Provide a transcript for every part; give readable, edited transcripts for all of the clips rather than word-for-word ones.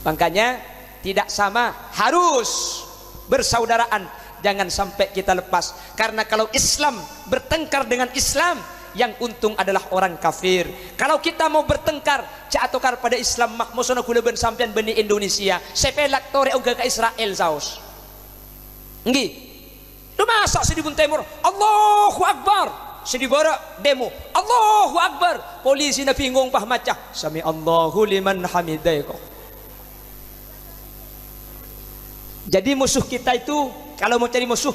Makanya tidak sama, harus bersaudaraan. Jangan sampai kita lepas. Karena kalau Islam bertengkar dengan Islam, yang untung adalah orang kafir. Kalau kita mau bertengkar atokar pada Islam, mak mosono kula ben sampean beni Indonesia sepelak tore uga ke Israel saus nggih. Lu masak si di Bun Timur Allahu Akbar, si di Barat demo Allahu Akbar, polisi na bingung pah macah sami Allahu liman hamidah kok. Jadi musuh kita itu kalau mau cari musuh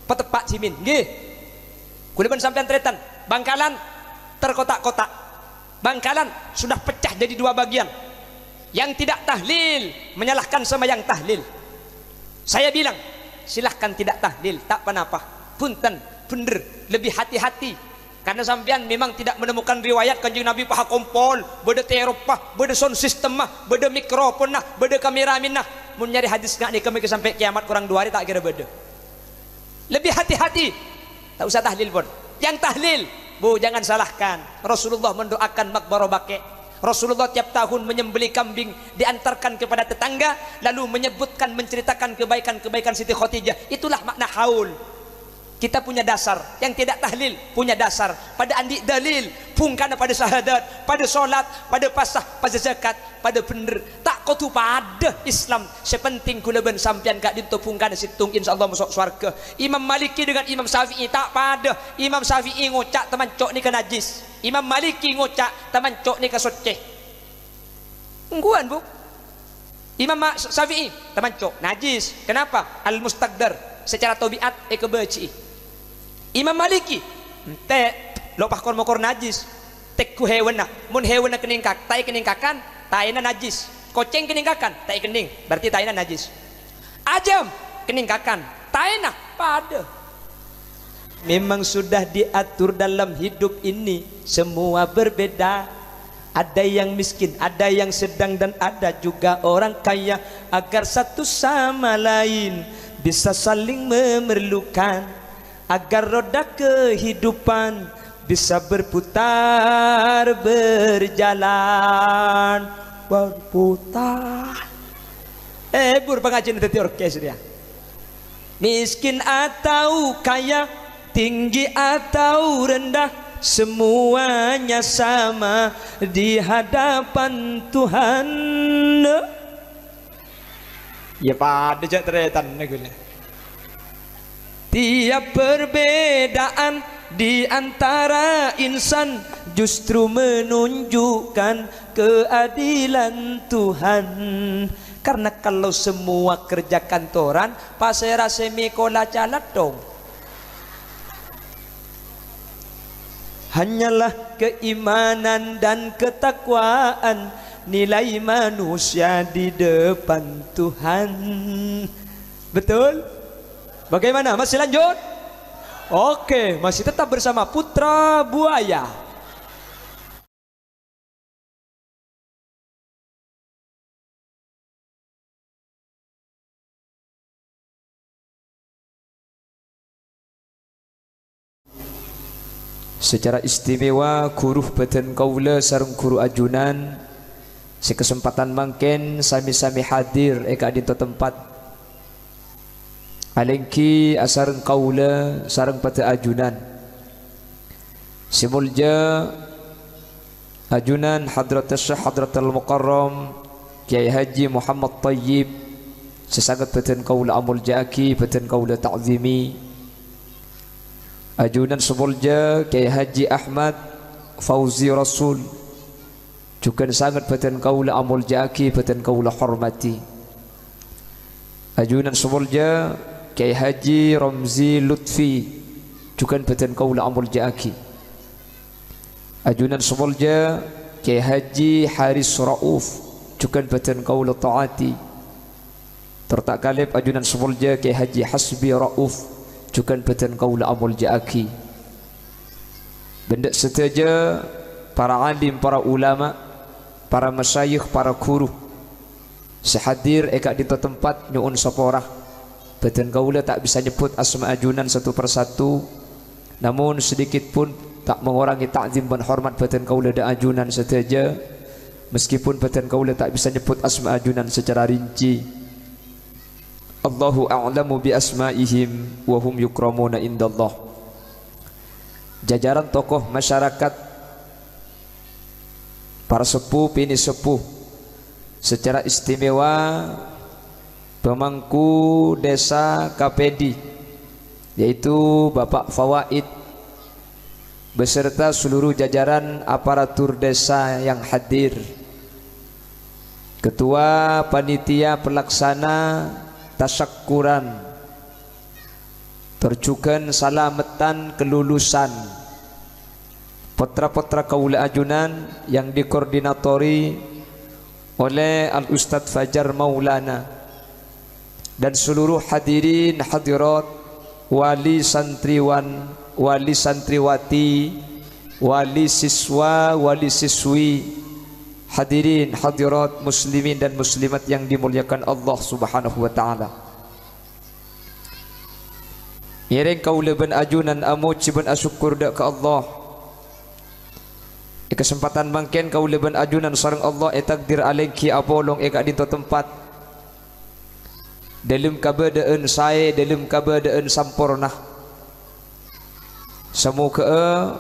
petepak simin nggih. Kula ben sampean tretan Bangkalan terkotak-kotak. Bangkalan sudah pecah jadi dua bagian. Yang tidak tahlil menyalahkan sama yang tahlil. Saya bilang silahkan tidak tahlil, tak apa-apa. Punten, bener, lebih hati-hati. Karena sampean memang tidak menemukan riwayat Kanjeng Nabi paha kompol, beda Eropa, beda sound system mah, beda mikrofon nah, beda kamera nah. Mun nyari hadis nggak nih kami sampai kiamat kurang 2 hari tak kira beda. Lebih hati-hati. Tak usah tahlil pun. Yang tahlil, bu jangan salahkan. Rasulullah mendoakan makbaro bake. Rasulullah tiap tahun menyembelih kambing diantarkan kepada tetangga, lalu menyebutkan menceritakan kebaikan-kebaikan Siti Khadijah. Itulah makna haul. Kita punya dasar. Yang tidak tahlil punya dasar. Pada andi dalil, pungkana pada syahadat, pada solat, pada pasah, pada zakat, pada bener. Tak kau tu pada Islam. Sepenting kula ben sampian kak dinto pungkana situng insyaallah masuk surga. Imam Maliki dengan Imam Syafi'i tak pada. Imam Syafi'i ngocak teman cok ni ke najis. Imam Maliki ngocak teman cok ni ke soceh. Ungguan bu. Imam Syafi'i teman cok najis. Kenapa? Al mustaqdar secara tabiat kebeci. Imam Maliki te lopah kor mokor najis tekku hewan nah mun hewan na keningkak tai keningkakan tai na najis koceng keningkakan tai kening berarti tai na najis ajam keningkakan tai na pada. Memang sudah diatur dalam hidup ini semua berbeda, ada yang miskin, ada yang sedang, dan ada juga orang kaya, agar satu sama lain bisa saling memerlukan, agar roda kehidupan bisa berputar berjalan berputar. Bur pengajian tadi orkes dia. Miskin atau kaya, tinggi atau rendah, semuanya sama di hadapan Tuhan. Ya pada jak teretan negulnya. Tiap perbedaan di antara insan justru menunjukkan keadilan Tuhan. Karena kalau semua kerja kantoran, pasera semikola calat dong. Hanyalah keimanan dan ketakwaan nilai manusia di depan Tuhan. Betul? Bagaimana? Masih lanjut? Oke, masih tetap bersama Putra Buaya. Secara istimewa kuruh beten kaula sareng guru ajunan sekesempatan mangken sami-sami hadir eka dinto tempat alengki asareng kaula sareng pata ajunan simulja ajunan hadratus syekh hadratul mukarram Kiai Haji Muhammad Tayyib sesangat beten kaula amul jaki beten kaula ta'zimi ajunan semulja Kiai Haji Ahmad Fauzi Rasul juga sangat beten kaula amul jaki beten kaula hormati ajunan semulja Kiai Haji Ramzi Lutfi juga beten kaula amul jaki ajunan semulja Kiai Haji Haris Rauf juga beten kaula taati tertak kalib ajunan semulja Kiai Haji Hasbi Rauf juga beten kaula amul jaki benda setaja para alim, para ulama, para masyayikh, para guru sehadir eka di tempat nyuun saporah beten kaula tak bisa nyebut asma ajunan satu persatu, namun sedikit pun tak mengurangi ta'zim dan hormat beten kaula da ajunan setaja meskipun paten kaula tak bisa nyebut asma ajunan secara rinci. Allahu a'lamu bi asma'ihim wa hum yukramuna indallah. Jajaran tokoh masyarakat, para sepuh, pini sepuh, secara istimewa pemangku desa Kapedi, yaitu Bapak Fawaid beserta seluruh jajaran aparatur desa yang hadir, ketua panitia pelaksana tasyakuran, terjugan salamatan kelulusan putra-putra kaula ajunan yang dikoordinatori oleh Al-Ustadz Fajar Maulana, dan seluruh hadirin hadirat, wali santriwan, wali santriwati, wali siswa, wali siswi, hadirin hadirat muslimin dan muslimat yang dimuliakan Allah Subhanahu wa taala. Yereng kaula ben ajunan amuji ben asyukur dak ke Allah. Kesempatan mangken kaula ben ajunan sareng Allah takdir alengki apolong kak dinto tempat dalam kabadaan saya, dalam kabadaan sampurna. Semoga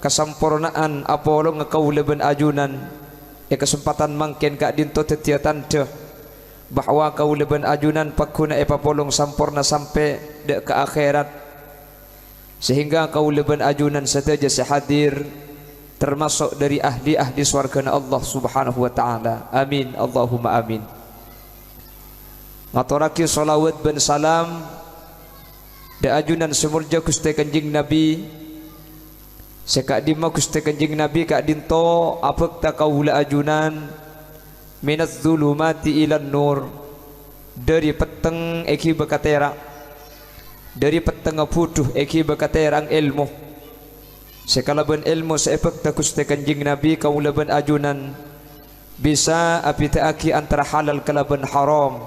kesampurnaan apolong kaula ben ajunan kesempatan mangken kak dinto tetiatan deh bahwa kaula ben ajunan pakuna papolong sampurna sampai dek ke akhirat, sehingga kaula ben ajunan setaja sehadir termasuk dari ahli-ahli swargana Allah Subhanahu wa taala. Amin Allahumma amin. Ngaturake salawat ben salam da ajunan semurja Gusti Kanjeng Nabi, sekak dima Gusti Kanjeng Nabi kak dinto apek ta kaula ajunan minaz zulumati ilan nur, dari peteng eki bekatera, dari peteng puduh eki bekaterang ilmu. Sekala ben ilmu seepek ta Gusti Kanjeng Nabi kaula ben ajunan bisa apitaaki antara halal kalaban haram,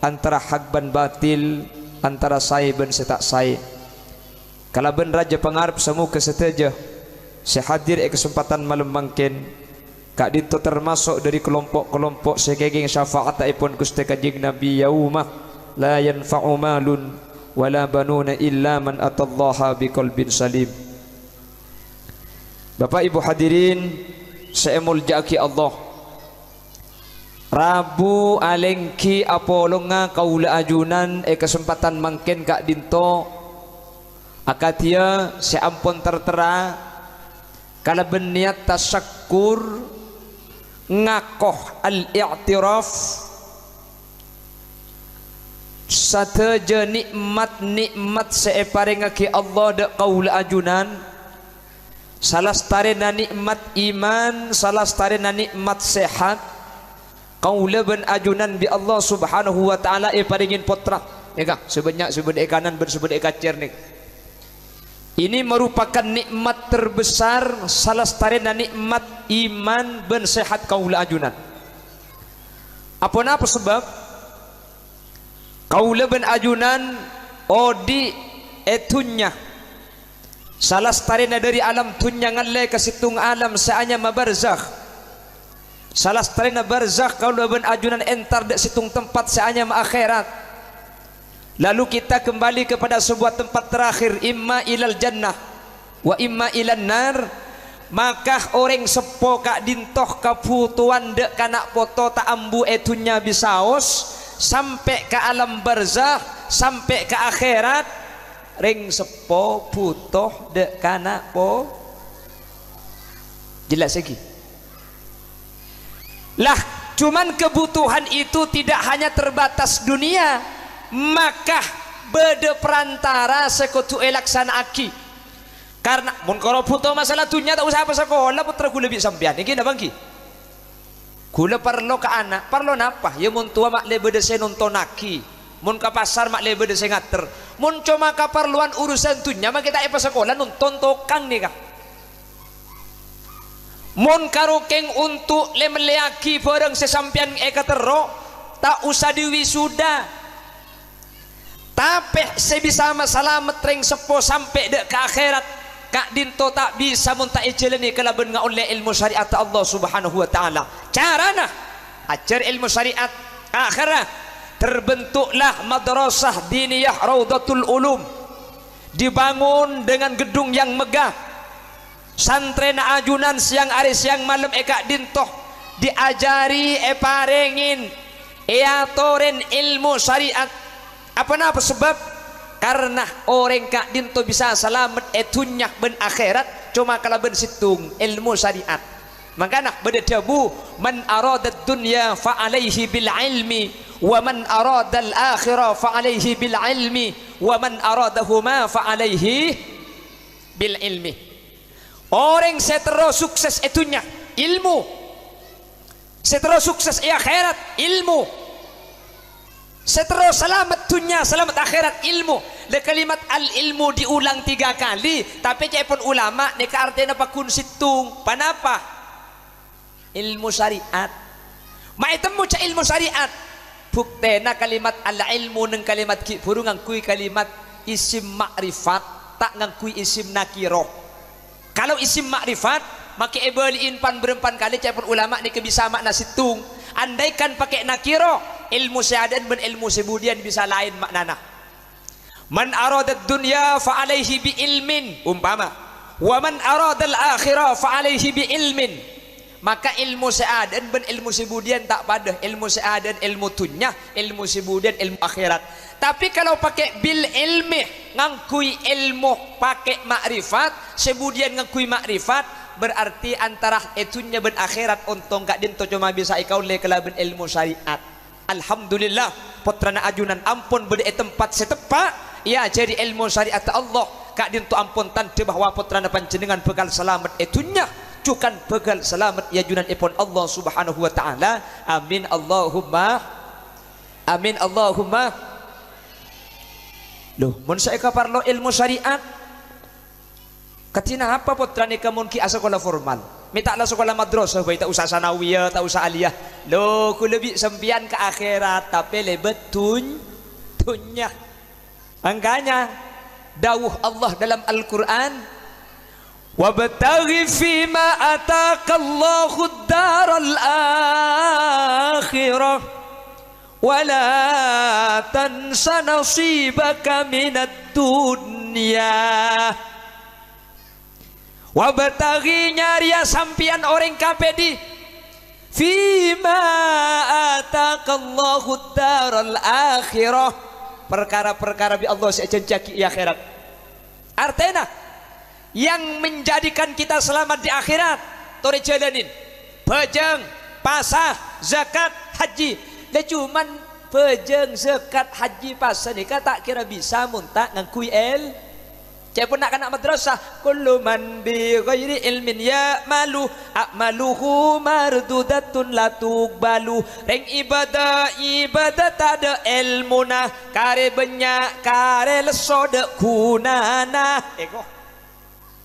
antara hak ban batil, antara sai ben setak sai. Kalaban raja pangarep semu keseteja sehadir kesempatan malam mangken kak dinto termasuk dari kelompok-kelompok sekegeng syafaatipun Gusti Kanjeng Nabi yaumah la yanfa'u malun wala banuna illa man atallaha biqalbin salim. Bapak Ibu hadirin saya muljaki Allah, Rabu alengki apolonga kaula ajunan kesempatan mangken kak dinto akatia seampun tertera kala beniat tasyakur ngakoh al-i'tiraf sateja nikmat seeparengake Allah dak kaula ajunan, salah starena nikmat iman, salah starena nikmat sehat kaula ben ajunan bi Allah Subhanahu wa taala paringin potra eka sebanyak sebedik kanan ben sebedik kacer nih. Ini merupakan nikmat terbesar, salah starena nikmat iman ben sehat kaula ajunan. Apa sebab kaula ben ajunan odi etunya salah starena dari alam dunya ngalle ke situng alam saanya mabarzakh, salah starena barzakh kaula ben ajunan entar dek situng tempat saanya ma akhirat. Lalu kita kembali kepada sebuah tempat terakhir, imma ilal jannah wa imma ilan nar. Maka orang sepo kak dintoh kaputuan dek kanak poto tak ambu etunya bisaos sampai ke alam barzakh, sampai ke akhirat ring sepo putoh dek kana po. Jelas lagi lah, cuman kebutuhan itu tidak hanya terbatas dunia, maka bede perantara sekutu elaksana aki. Karena mun kalau putoh masalah dunia tak usah apa sekolah putra gula lebih sampean iki na bangki gula perlo ke anak perlo napa ya mun tua mak lebede se nonton aki, mun ke pasar mak lebede se ngater, mun cuma keperluan urusan dunia mak kita apa sekolah nonton tokang nih kah. Mun karukeng untuk lemeleaki bareng sesampian ekatero tak usah diwisuda, tapi sebisa selamat ring sepo sampai dek ke akhirat kak dinto tak bisa munta ijelani kalaban nga oleh ilmu syariat Allah subhanahu wa ta'ala. Carana ajar ilmu syariat akhirah terbentuklah madrasah diniyah Raudatul Ulum, dibangun dengan gedung yang megah, santren ajunan siang hari siang malam kak dinto diajari parengin toren ilmu syariat. Apa napa sebab? Karena orang kak dinto bisa selamat etunya ben akhirat cuma kalau ben situng ilmu syariat. Makanya berdebu man arada dunya fa alaihi bil ilmi wa man arada al akhirah fa alaihi bil ilmi wa man aradahuma fa alaihi bil ilmi. Orang setero sukses etunya ilmu, setero sukses akhirat ilmu, seterus selamat dunia selamat akhirat ilmu. Le kalimat al ilmu diulang 3 kali tapi cepon ulama neka artinya apa kun situng panapa ilmu syariat maitemu ca ilmu syariat buktena kalimat al ilmu neng kalimat ki puru ngangkui kalimat isim makrifat tak ngangkui isim nakiroh. Kalau isim makrifat maka ebaliin pan berempan kali cepon ulama neka bisa makna situng. Andaikan pakai nakiro ilmu syahadat dan ilmu sebudian bisa lain maknana. Man aradad dunya fa alaihi bi ilmin umpama wa man aradal akhirah fa alaihi bi ilmin. Maka ilmu syahadat dan ilmu sebudian tak pada ilmu syahadat ilmu dunya, ilmu sebudian ilmu akhirat. Tapi kalau pakai bil ilmi ngangkui ilmu pakai makrifat, sebudian ngangkui makrifat, berarti antara etunya ben akhirat untung gak dinto cuma bisa ikau le kelaban ilmu syariat. Alhamdulillah putrana ajunan ampun beda tempat setepak ya jadi ilmu syariat Allah kak dinto ampun tante bahwa putrana panjenengan begal selamat etunya cukan begal selamat ya junan ipon Allah subhanahu wa ta'ala. Amin Allahumma amin Allahumma. Loh mun saya kaparlo ilmu syariat katina apa putra ni kamun ki sekolah formal minta lah sekolah madrasah baik tak usah sanawiyah tak usah aliyah. Lo ku lebih sempian ke akhirat tapi lebet dunya. Makanya dawuh Allah dalam Al-Quran wabtaghi fima ataqallahu ad-daral akhirah wala tansa nasibaka minad dunya. Wabtaghi nyari sampian orang kapedi fima ataqallahu daral akhirah perkara-perkara bi Allah sejanjaki akhirat. Artinya yang menjadikan kita selamat di akhirat tore jalanin pejeng pasah zakat haji. Dia cuman pejeng zakat haji pasah ni tak kira bisa muntak ngangkui cepun nak kena madrasah kullu man bi ghairi ilmin ya malu a'maluhu mardudatun la tuqbalu. Reng ibadah tak ada ilmuna kare banyak kare leso de kunana ego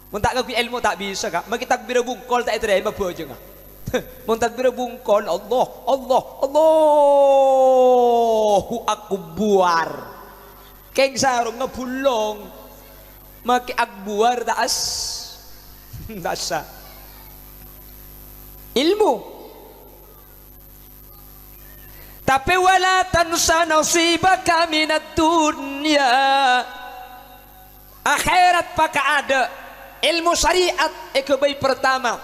mun tak ngaku ilmu tak bisa kak maki takbir bungkol tak terima bojo kak mun takbir bungkol Allahu akbar keng sarung ngebulong maki akbuar taas dasa ilmu tapi wala tansa nasibaka minad dunya akhirat paka ada ilmu syariat ekebay pertama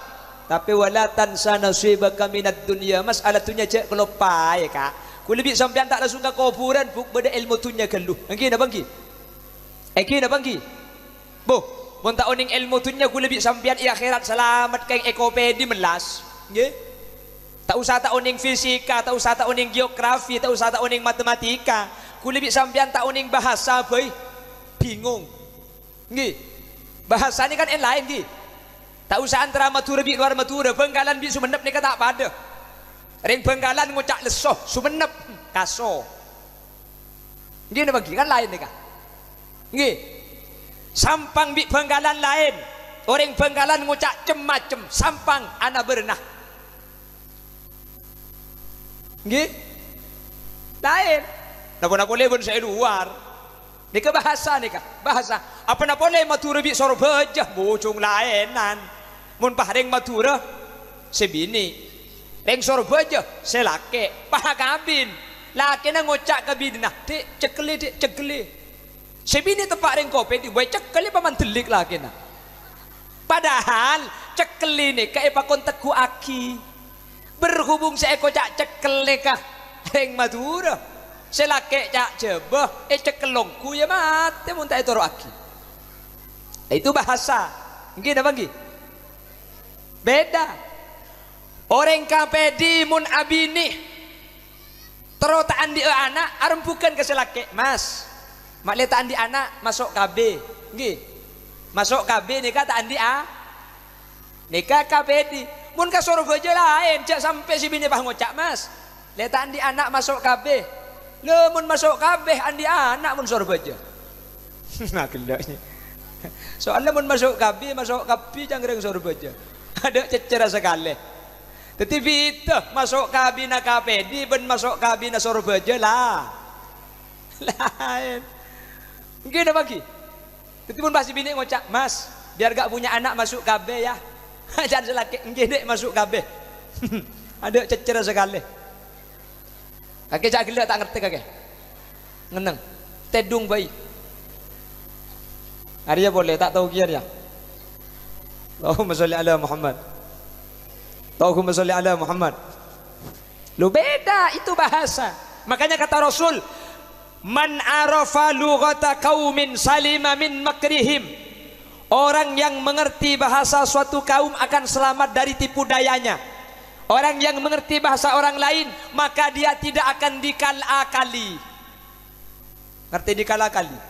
tapi wala tansa nasibaka minad dunya masalah tunya cek kelopai kak ku lebih sampean tak langsung ke kuburan buk beda ilmu tunya geluh angki na bangki boh, mun tak oning ilmu tunya ku lebih sampian i akhirat selamat keng ekopedi melas. Nggih. Tak usah tak oning fisika, tak usah tak oning geografi, tak usah tak oning matematika. Ku lebih sampian tak oning bahasa boy. Bingung. Nggih. Bahasa ni kan lain nggih. Tak usah antara Madura bi luar Madura, Bengkalan bi Sumenep ni tak pada. Ring Bengkalan ngucak lesoh, Sumenep kaso. Nggih bagi kan lain ni kan. Nggih. Sampang bi Bengkalan lain orang Bengkalan ngucak cem-macem sampang ana berenah nggih lain napa boleh pun saya luar ni ke bahasa ni kah bahasa apa napa le Madura bi Surabaya bojong laenan mun paring Madura sebini ring Surabaya selake pahakabin laki na ngocak kabin nah dik cekeli sebini tepak ring kopi di boy cekeli paman delik laki na padahal cekeli nih kayak pakon teku aki berhubung seeko cak cekeli kah ring Madura selake cak jebah cekelongku ya mati muntah itu aki itu bahasa nggih apa nggih beda orang kapedi mun abini terotaan di anak arem bukan ke selake mas mak letaan di anak masuk KB nggih masuk KB nikah taan di a nikah kapedi mun ka Surabaya lain cak sampai si bini pah ngocak mas letaan di anak masuk KB le mun masuk KB andi anak mun Surabaya nah gelaknya soalnya mun masuk KB jangan Surabaya ada cecer sekali tetapi itu masuk KB na KPD ben masuk KB na Surabaya lah lain mungkin apa lagi tetapi pun pasti bini ngocak mas biar gak punya anak masuk KB ya jangan selaki ngedek masuk KB ada cecer sekali kakek cak gila tak ngerti kakek ngeneng tedung bayi Arya boleh tak tahu kian ya. Allahumma sholli ala Muhammad. Allahumma sholli ala Muhammad. Lu beda itu bahasa. Makanya kata Rasul, man arafa lughata qaumin salima min makrihim. Orang yang mengerti bahasa suatu kaum akan selamat dari tipu dayanya. Orang yang mengerti bahasa orang lain maka dia tidak akan dikala-kali. Ngerti dikala-kali?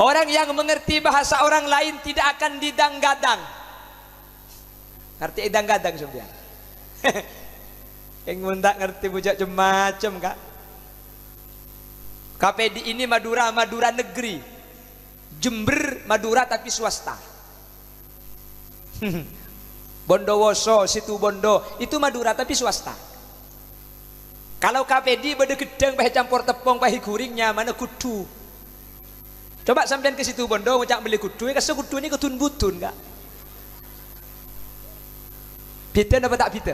Orang yang mengerti bahasa orang lain tidak akan didang-gadang. Ngerti idang-gadang sebenarnya. Yang mendak ngerti bujak macam kak. KPD ini Madura negeri. Jember Madura tapi swasta. Bondowoso situ Bondo itu Madura tapi swasta. Kalau KPD beda gedang pakai campur tepung pakai guringnya mana kudu. Coba sampean ke situ Bondo ngucap beli kudu, kasih kudu ini kudun butun kak. Biten apa tak biten?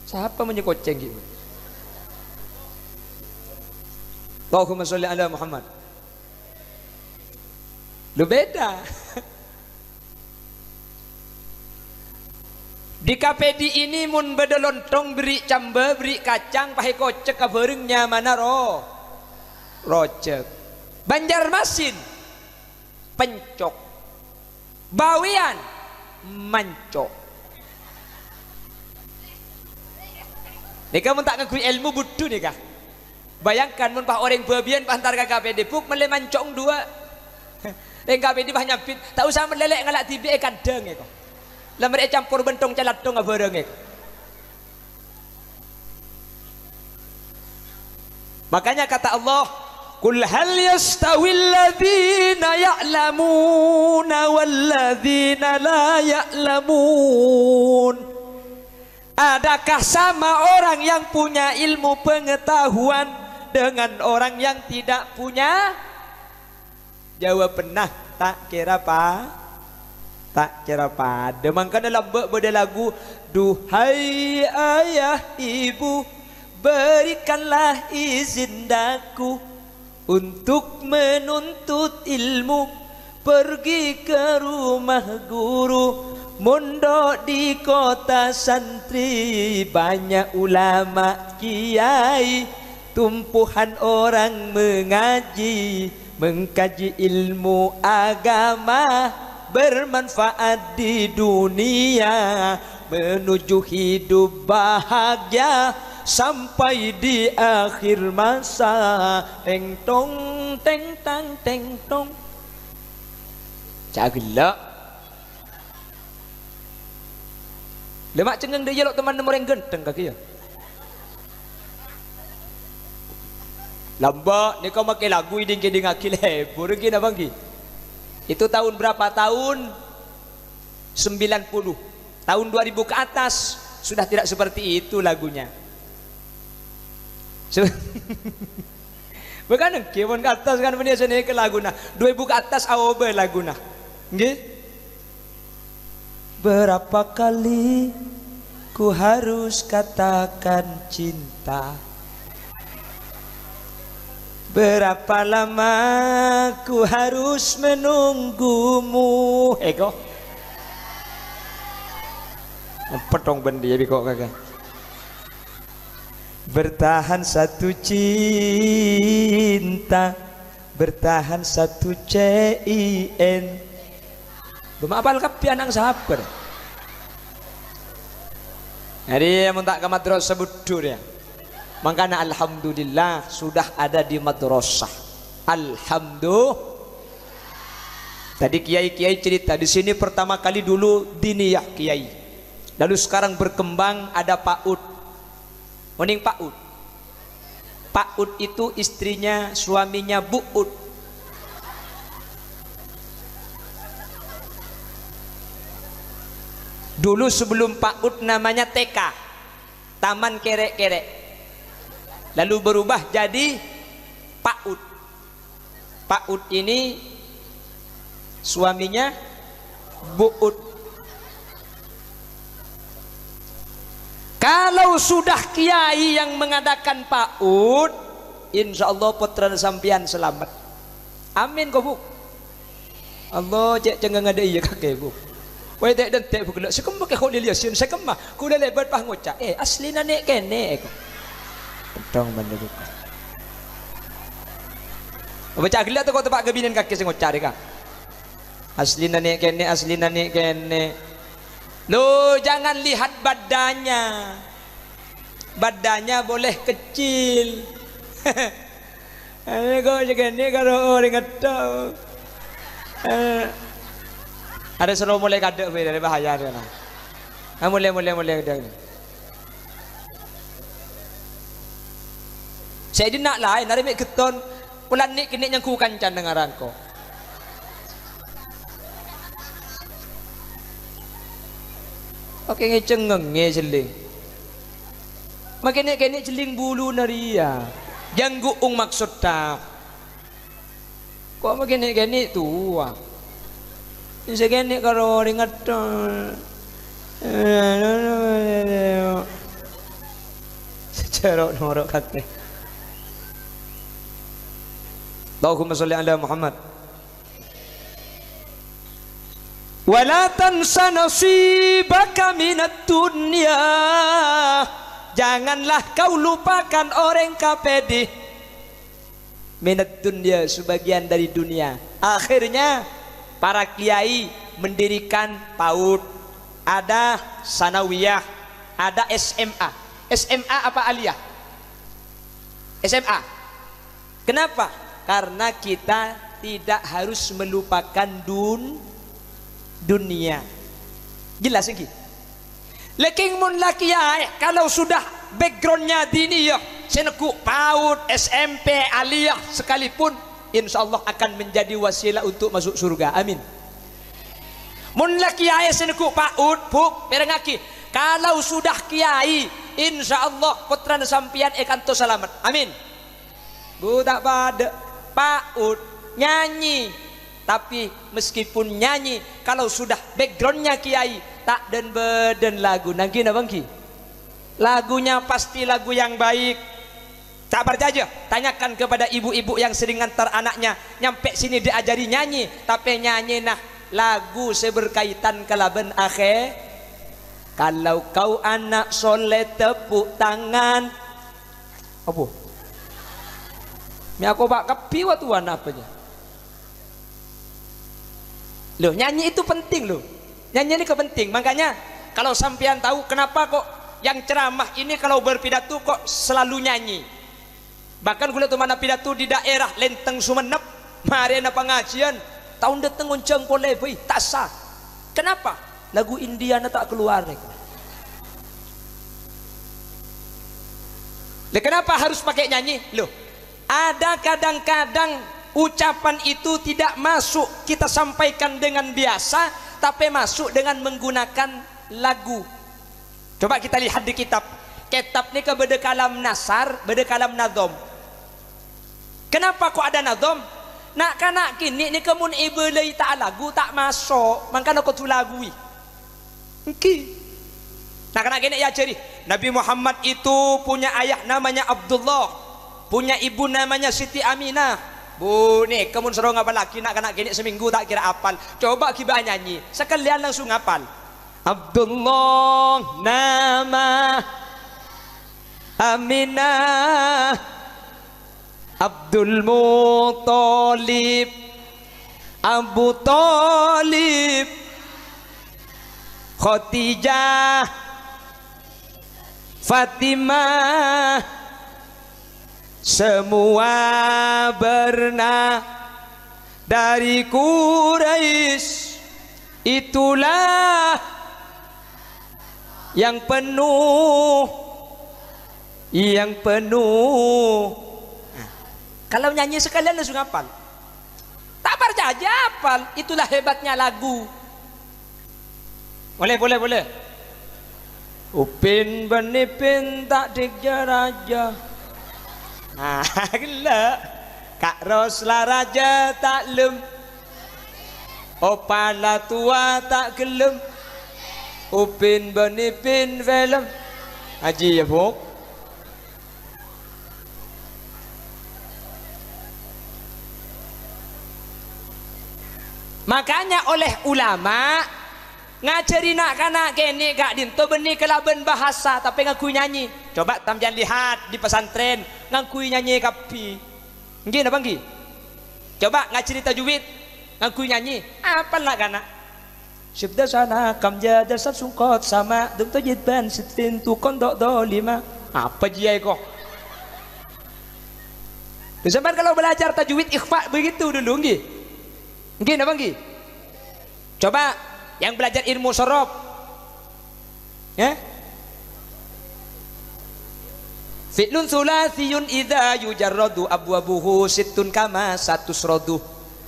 Siapa menyekoceng gitu? Allahumma sholli ala Muhammad. Lu beda. Di KPD ini mun beda lontong beri camba beri kacang pakai kocek kabarengnya mana rocek Banjarmasin pencok Bawian mancok. Nih kamu tak ngakui ilmu budu nih kah? Bayangkan mun pah orang babian pantar ke KPD buk mele mancong dua. Yang KPD pah nyapit tak usah melelek ngalak tibi kadang ya kok. Lah mereka campur bentong calatong abareng. Makanya kata Allah, "Qul hal yastawil ladzina ya'lamuna wal ladzina la ya'lamun." Adakah sama orang yang punya ilmu pengetahuan dengan orang yang tidak punya? Jawab pernah, tak kira apa? Tak kira pada. Makanya dalam beda lagu, duhai ayah ibu, berikanlah izin daku untuk menuntut ilmu, pergi ke rumah guru, mondok di kota santri, banyak ulama kiai, tumpuhan orang mengaji, mengkaji ilmu agama, bermanfaat di dunia, menuju hidup bahagia sampai di akhir masa. Teng tong teng tang teng tong. Cagelak. Lemak cengeng dia lo teman orang genteng kaki ya. Lambak ni kau makai lagu ini kini ngakil hebur gini abang ki. Itu tahun berapa? Tahun 90. Tahun 2000 ke atas sudah tidak seperti itu lagunya. Bukan kewon ke atas kan punya sini ke laguna. 2000 ke atas awobe laguna. Nggih. Berapa kali ku harus katakan cinta. Berapa lama ku harus menunggumu. Eko. Petong bendi kok kakak. Bertahan satu cinta, bertahan satu CIN. Bemapal kapi anang sabar. Jadi yang tak ke madrasah budur ya. Makanya alhamdulillah sudah ada di madrasah. Alhamdulillah. Tadi kiai-kiai cerita di sini pertama kali dulu diniyah kiai. Lalu sekarang berkembang ada PAUD. Mending PAUD. PAUD itu istrinya suaminya Buud. Dulu sebelum PAUD namanya TK, Taman Kerek-Kerek. Lalu berubah jadi PAUD. PAUD ini suaminya Buud. Kalau sudah kiai yang mengadakan PAUD, insya Allah putra sampian selamat. Amin kau bu. Allah cek cengang ada iya kakek bu. Wai dek dan dek bu kelak. Sekemah kau dilihatin sekemah. Kau dah lebat pah ngocak. Asli nane kene. Pedang mana bu. Baca kelak tu kau tempat kebinan kakek sengocak deka. Asli nane kene, asli nane kene. Loh, jangan lihat badannya. Badannya boleh kecil. Ini kok segini kalau orang tahu. Ada seru mulai kadek dari bahaya dia nah. Mulai dia. Saya nak lain hari mek keton. Ulan ni kini yang ku kancan dengan rangko. Oke ngecengeng ngejeling. Makanya kene jeling bulu naria. Yang guung maksud tak. Kok makanya kene tua. Ini kene karo ringat. Secerok norok kakek. Allahumma sholli ala Muhammad. Wala tansa nasibaka minat dunya. Janganlah kau lupakan orang kapedi minat dunya, sebagian dari dunia. Akhirnya para kiai mendirikan PAUD. Ada sanawiyah, ada SMA. SMA apa aliyah? SMA. Kenapa? Karena kita tidak harus melupakan dunia. Jelas lagi. Leking mun laki ya, kalau sudah backgroundnya diniyah, seneku PAUD, SMP, aliyah sekalipun, insya Allah akan menjadi wasilah untuk masuk surga. Amin. Mun laki ya seneku PAUD, buk, perengaki. Kalau sudah kiai, insya Allah putra sampian ekanto selamat. Amin. Bu tak pada PAUD nyanyi. Tapi meskipun nyanyi, kalau sudah backgroundnya kiai, tak dan beden lagu. Nangki na bangki? Lagunya pasti lagu yang baik. Tak berjajah. Tanyakan kepada ibu-ibu yang sering ngantar anaknya, nyampe sini diajari nyanyi, tapi nyanyi nah lagu seberkaitan kalaban akhir. Kalau kau anak soleh tepuk tangan. Apa? Mi aku bak kepi waktu anak apa aja. Loh, nyanyi itu penting loh. Nyanyi ini kepenting. Makanya kalau sampean tahu kenapa kok yang ceramah ini kalau berpidato kok selalu nyanyi. Bahkan kuliah tuh mana pidato di daerah Lenteng Sumenep, mari ana pengajian, tahun dateng ngonceng boleh tak sah. Kenapa? Lagu India tak keluar nih. Kenapa harus pakai nyanyi? Loh, ada kadang-kadang ucapan itu tidak masuk kita sampaikan dengan biasa, tapi masuk dengan menggunakan lagu. Coba kita lihat di kitab. Kitab ini ke beda kalam nasar, beda kalam nadom. Kenapa kok ada nazam? Nak kanak kini ni kemun ibelai tak lagu tak masuk, mangkana kau tu lagui. Nak kanak kini ya ceri. Nabi Muhammad itu punya ayah namanya Abdullah, punya ibu namanya Siti Aminah. Bu nih kemun seru ngapal laki nak kanak kini seminggu tak kira apal. Coba kita nyanyi sekalian langsung ngapal. Abdullah nama Aminah, Abdul Muttalib, Abu Talib, Khadijah, Fatimah, semua berna dari Quraisy. Itulah yang penuh, yang penuh. Kalau nyanyi sekalian langsung hafal. Tak percaya aja hafal. Itulah hebatnya lagu. Boleh. Upin benipin tak dikejar raja. Nah, gila. Kak Rosla raja tak lem. Opala tua tak gelem. Upin benipin film. Haji ya Bok. Makanya oleh ulama ngajari nak kanak kene gak dinto benih kelaben bahasa tapi ngaku nyanyi. Coba tamjan lihat di pesantren ngaku nyanyi kapi. Nggih napa nggih? Coba ngajari tajwid ngaku nyanyi. Apa lah kanak? Syibda sana kamja dasar sungkot sama dum tajid ban sitin tu kondok do lima. Apa jiai kok? Sampai kalau belajar tajwid ikhfa begitu dulu nggih. Nggih napa nggih? Coba yang belajar ilmu sorof. Ya? Fi'lun thulathiyun idza yujarradu abwabuhu sittun kama satusradu.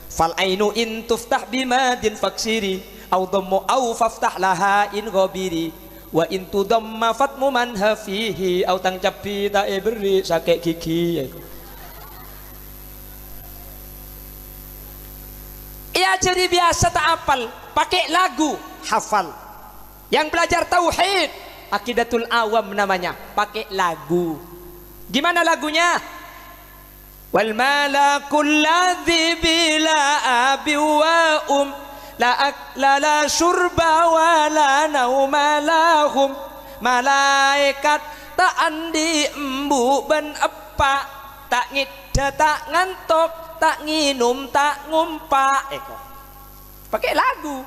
Fal ainu in tuftah bimadin faksiri au dhammu au faftah laha in ghabiri wa in tudamma fatmu man hafihi au tangcapi ta beri sakek gigi. Ya jadi biasa tak hafal, pakai lagu hafal. Yang belajar tauhid, akidatul awam namanya, pakai lagu. Gimana lagunya? Wal malakul ladzi bila abi wa la syurba wa la nauma lahum. Malaikat tak andi embu ben apa, tak ngida tak ngantuk, tak nginum tak ngumpa. Pakai lagu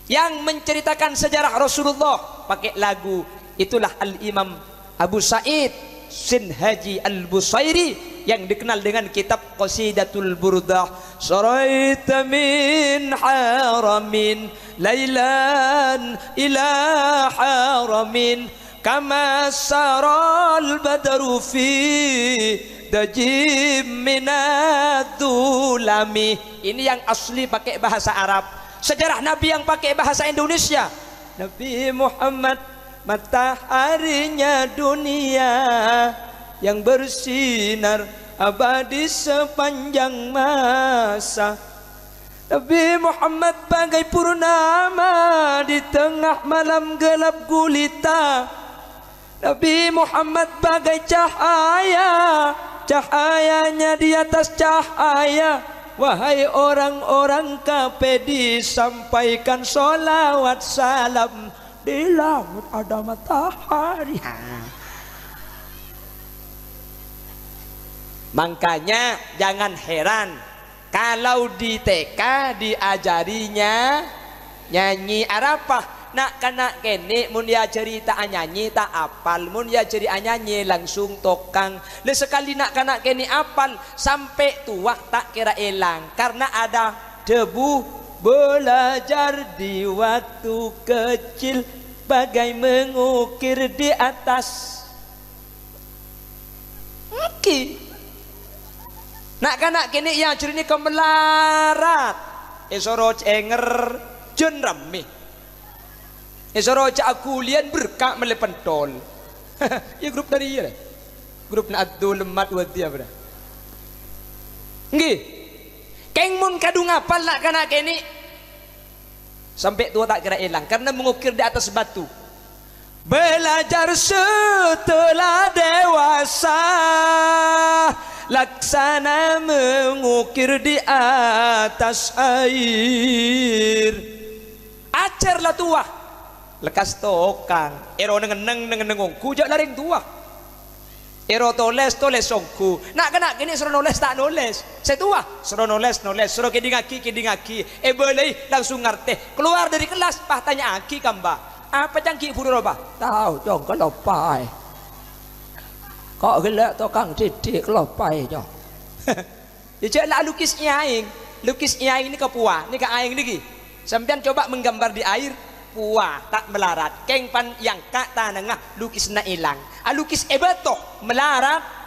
yang menceritakan sejarah Rasulullah, pakai lagu. Itulah Al-Imam Abu Sa'id Sinhaji Al-Busairi yang dikenal dengan kitab Qasidatul Burdah. Saraita min haramin lailan ila haramin kama saral badru fi dajim minadzulami. Ini yang asli pakai bahasa Arab. Sejarah Nabi yang pakai bahasa Indonesia. Nabi Muhammad mataharinya dunia yang bersinar abadi sepanjang masa. Nabi Muhammad bagai purnama di tengah malam gelap gulita. Nabi Muhammad bagai cahaya, cahayanya di atas cahaya. Wahai orang-orang kafir, disampaikan sholawat salam. Di laut ada matahari. Makanya jangan heran kalau di TK diajarinya nyanyi Arafah. Nak kanak kene mun dia cerita nyanyi tak apal, mun dia cerita nyanyi langsung tokang. Le sekali nak kanak kene apal sampai tua tak kira elang karena ada debu. Belajar di waktu kecil bagai mengukir di atas. Nak kanak kene yang cerita kemelarat esoro cenger jen rame. Esoro aku lian berkak melepentol. Ya grup dari ya. Grup na adu lemat wadi apa dah. Nggih. Keng mun kadung apal nak kana kene sampai tua tak kira hilang karena mengukir di atas batu. Belajar setelah dewasa, laksana mengukir di atas air. Ajarlah tua, lekas tokang. Ero nengeneng kujak laring tua. Ero toles songku. Nak kena gini suruh noles tak noles. Saya tua suruh noles. Suruh kiding aki. Boleh langsung ngerti. Keluar dari kelas, pah tanya aki kamba. Apa cangki puru roba? Tahu dong kelopai. Kok gelak tokang didik kelopai jo. Dia lah lukisnya aing. Lukisnya aing ini ke puah, ini ke aing lagi. Sampean coba menggambar di air, puah tak melarat. Keng pan yang kak tanengah lukis na hilang. Lukis ebeto melarat.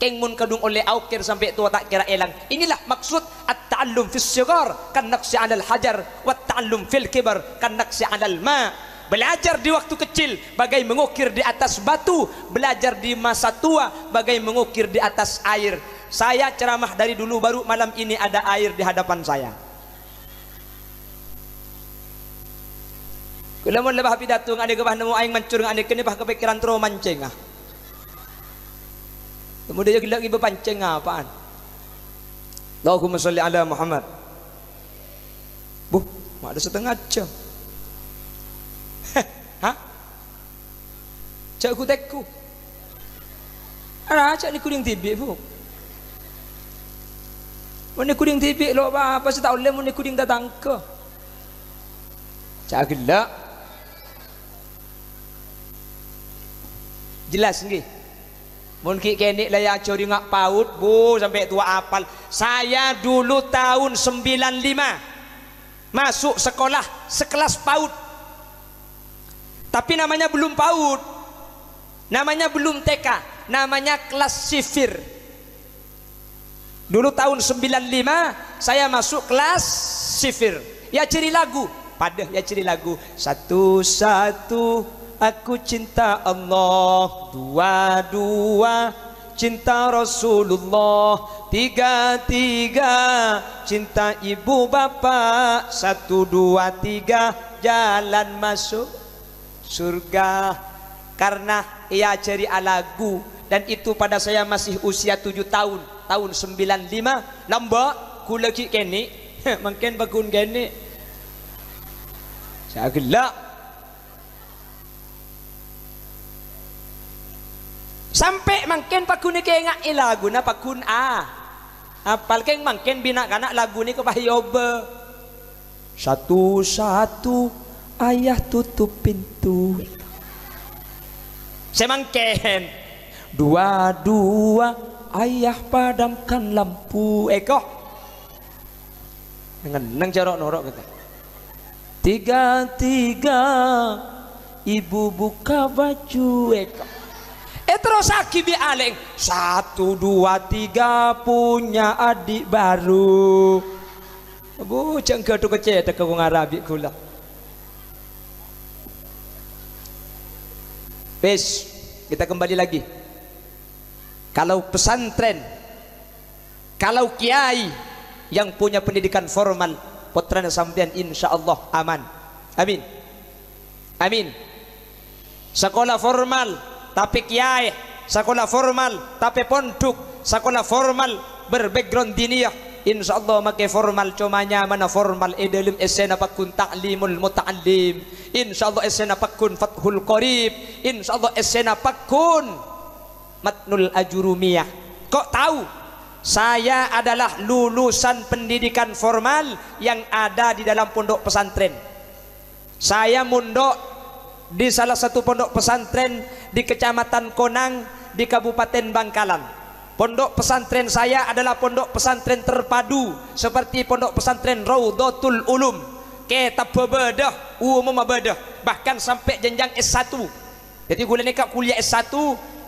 Keng mun kadung oleh aukir sampai tua tak kira hilang. Inilah maksud at-ta'allum fis sigar kan naqsi 'alal hajar wa at-ta'allum fil kibar kan naqsi 'alal ma. Belajar di waktu kecil bagai mengukir di atas batu, belajar di masa tua bagai mengukir di atas air. Saya ceramah dari dulu baru malam ini ada air di hadapan saya. Kula mun lebah pidato ngade gebah nemu aing mancur ngade kene bah kepikiran tro mancing ah. Kemudian gila ibu pancing apaan? Allahumma sholli ala Muhammad. Ada setengah jam. Hah? Cak ku tekku. Ada cak ni kuning tibik bu. Mana kuning tibik lo apa sih tak boleh mana kuning datang ke? Cak gila. Jelas nggih? Mungkin kene layak curi ngak paut bu sampai tua apal. Saya dulu tahun 95 masuk sekolah sekelas paut. Tapi namanya belum paut. Namanya belum TK, namanya kelas sifir. Dulu tahun 95 saya masuk kelas sifir. Ya ciri lagu, padah ya ciri lagu. Satu-satu aku cinta Allah, dua-dua cinta Rasulullah, tiga-tiga cinta ibu bapak, 1, 2, 3 jalan masuk surga. Karena ia cari lagu dan itu pada saya masih usia 7 tahun, tahun 95. Lambak ku lagi kene, mungkin bakun kene. Saya gelak. Sampai mungkin pakun ni kaya lagu na pakun apal keng mungkin bina kanak lagu ni kepahiyoba. Satu-satu ayah tutup pintu. Semangken. Dua-dua ayah padamkan lampu. Eko. Neng jarok norok kata. Tiga-tiga ibu buka baju. Eko. Terus akibi aleng 1, 2, 3 punya adik baru. Bu cengke tu kecil tak kau Arabi kula. Bes kita kembali lagi. Kalau pesantren, kalau kiai yang punya pendidikan formal, putranya sampean insya Allah aman. Amin. Amin. Sekolah formal tapi kiai, sekolah formal tapi pondok, sekolah formal berbackground diniyah, insyaallah makai formal cumanya mana formal dalam esena pakun ta'limul muta'allim, insyaallah esena pakun fathul qarib, insyaallah esena pakun matnul ajurumiyah. Kok tahu saya adalah lulusan pendidikan formal yang ada di dalam pondok pesantren. Saya mondok di salah satu pondok pesantren di Kecamatan Konang di Kabupaten Bangkalan. Pondok pesantren saya adalah pondok pesantren terpadu seperti pondok pesantren Raudhatul Ulum, kitab bebedah, umum bebedah, bahkan sampai jenjang S1. Jadi kuliah nikah kuliah S1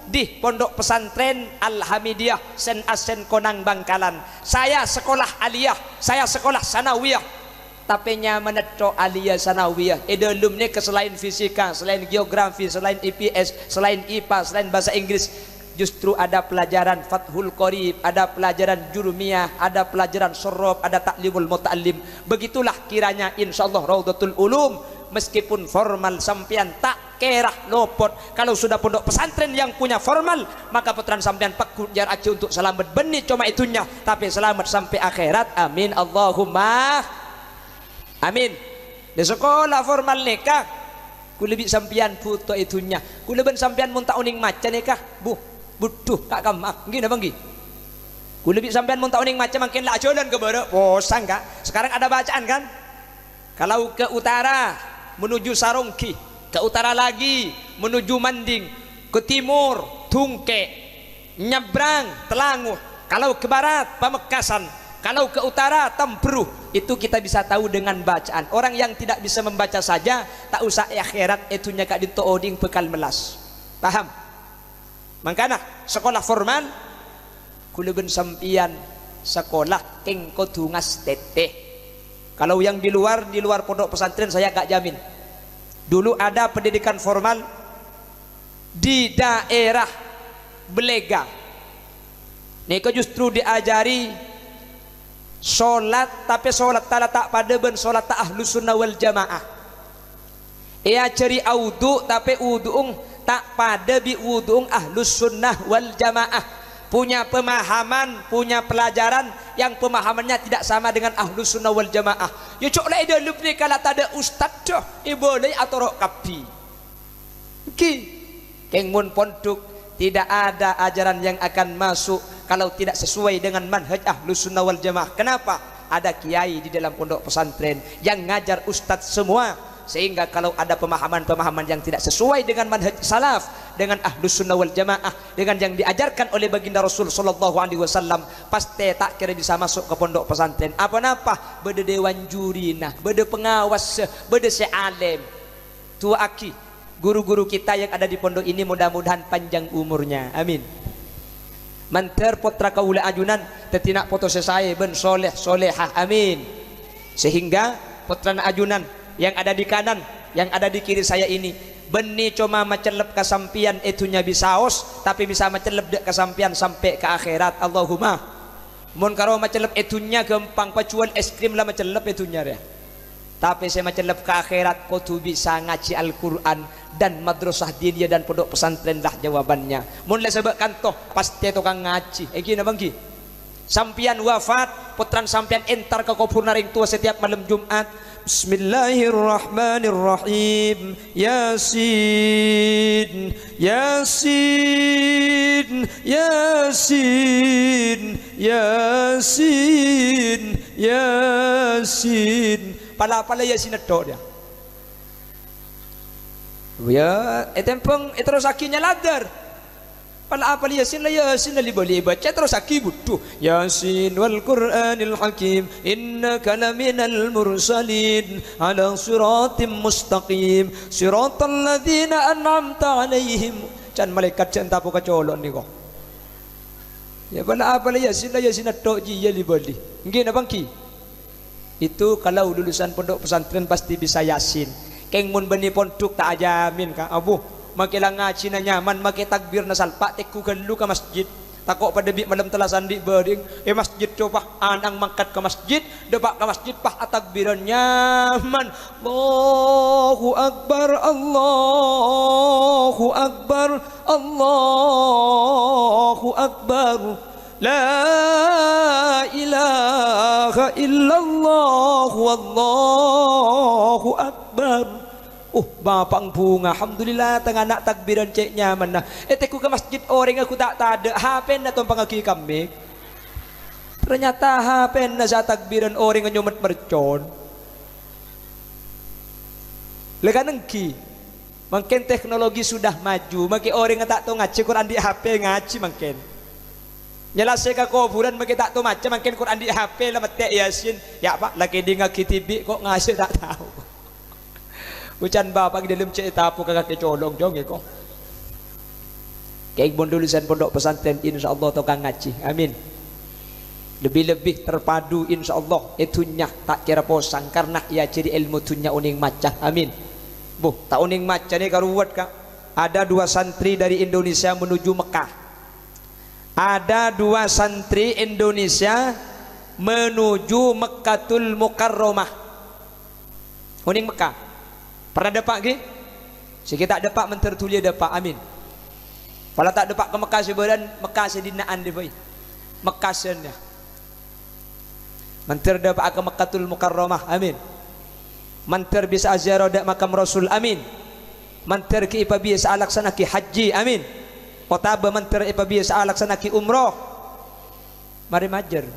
di pondok pesantren Al-Hamidiyah Sen Asen Konang Bangkalan. Saya sekolah aliyah, saya sekolah sanawiyah. Tapi nyaman itu aliyah sanawiyah. Dalamnya ke selain fisika, selain geografi, selain IPS, selain IPA, selain bahasa Inggris, justru ada pelajaran Fathul Qorib, ada pelajaran Jurumiyah, ada pelajaran Syarab, ada Ta'limul Muta'allim. Begitulah kiranya insyaallah Raudhatul Ulum, meskipun formal sampean tak kerah lopot. Kalau sudah pondok pesantren yang punya formal, maka putra sampean pakun jar aja untuk selamat benih cuma itunya, tapi selamat sampai akhirat. Amin Allahumma amin. Di sekolah formal nikah kulebih sampean puto itunya, kuleben sampean munta uning maca nikah butuh kak kamak gini banggi, kulebih sampean munta uning maca makin lah jolan ke barat posang kak. Sekarang ada bacaan kan, kalau ke utara menuju Sarongki, ke utara lagi menuju Manding, ke timur Tungke, nyebrang Telanguh, kalau ke barat Pamekasan, kalau ke utara Tempruh. Itu kita bisa tahu dengan bacaan. Orang yang tidak bisa membaca saja tak usah akhirat itunya kak dito oding bekal melas. Paham? Makanya sekolah formal kuleben sampian sekolah keng kodungas teteh. Kalau yang di luar pondok pesantren saya gak jamin. Dulu ada pendidikan formal di daerah Belega. Niko justru diajari sholat, tapi sholat tak pada ben sholat tak ahlus sunnah wal jamaah. Ia ceri wudu, tapi wuduung tak pada bi wuduung ahlus sunnah wal jamaah. Punya pemahaman, punya pelajaran yang pemahamannya tidak sama dengan ahlus sunnah wal jamaah. Ya cok lah ide lup ni kalau tak ada ustad doh, boleh atau rok kapi. Ki, kengmun pondok tidak ada ajaran yang akan masuk kalau tidak sesuai dengan manhaj ahlus sunnah wal jamaah. Kenapa? Ada kiai di dalam pondok pesantren yang ngajar ustadz semua, sehingga kalau ada pemahaman-pemahaman yang tidak sesuai dengan manhaj salaf, dengan ahlus sunnah wal jamaah, dengan yang diajarkan oleh baginda Rasul sallallahu alaihi wasallam, pasti tak kira bisa masuk ke pondok pesantren. Apa-apa bede dewan jurina, bede pengawas, bede se'alem. Tua aki guru-guru kita yang ada di pondok ini mudah-mudahan panjang umurnya, amin. Manter putra kaula ajunan tetinak foto sesai ben soleh solehah, amin. Sehingga putra ajunan yang ada di kanan, yang ada di kiri saya ini beni cuma macelep kesampian itunya bisaos, tapi bisa macelep dek kesampian sampai ke akhirat. Allahumma mun karo macelep itunya gampang pacuan es krim lah macelep itunya ya. Tapi saya macelep ke akhirat kau tuh bisa ngaji Al-Quran dan madrasah diniyah dan pondok pesantren lah jawabannya. Mun le sebabkan toh pasti tukang ngaji. Gini bang Ki, sampian wafat putran sampian entar ke kubur naring tua setiap malam Jumat. Bismillahirrahmanirrahim. Yasin, Yasin, Yasin, Yasin, Yasin. Pala-pala Yasin itu dia. Ya, etempeng terus akinya ladar. Pala-pala Yasin lah Yasin lah boleh baca terus aki butuh. Yasin wal Qur'anil Hakim innaka laminal mursalin ala siratim mustaqim siratal ladzina an'amta alaihim. Can malaikat can tapu kacolon ni ko. Ya pala-pala Yasin lah Yasin itu jiya li boleh. Nggih na bangki. Itu kalau lulusan pondok pesantren pasti bisa Yasin. Keng mun beni pondok tak ajamin ka abu makilang ngaji na nyaman maki takbir na salpa teku gelu ke masjid takok pada bi malam telah sandi bering masjid coba anang mangkat ke masjid depak ke masjid pah takbiran nyaman. Allahu akbar, Allahu akbar, Allahu akbar, la ilaha illallah wallahu akbar. Bapang bunga, alhamdulillah tengah nak takbiran cek nyaman nah. Teku ke masjid orang aku tak ada HP na tumpang aki kami. Ternyata HP na sa takbiran orang nyumet mercon. Lekan engki. Mungkin teknologi sudah maju, makin orang tak tahu ngaji Quran di HP ngaji mungkin. Nyelasai ke kuburan bagi tak tahu macam mungkin Quran di HP lah mati Yasin. Ya Pak, lagi di ngaki TV kok ngasih tak tahu. Ucan bapak di dalam cerita apa kakak colong jong ya kok. Kayak lulusan pondok pesantren insya Allah tukang ngaji, amin. Lebih-lebih terpadu insya Allah itunya tak kira posang karena ya jadi ilmu tunya uning maca, amin. Tak uning maca nih karuat kak. Ada 2 santri dari Indonesia menuju Mekah. ada 2 santri Indonesia menuju Mekkatul Mukarramah. Uning Mekah. Pernah dapat ke? Si kita dapat mentertulia dapat. Amin. Kalau tak dapat ke Mekah sebulan, Mekah sedinaan dia boy. Mekah sana. Menter dapat ke Mekkatul Mukarramah. Amin. Menter bisa ziarah dak makam Rasul. Amin. Menter ki ipa biasa laksana ki haji. Amin. Otaba menter ipa biasa laksana ki umroh. Mari majer.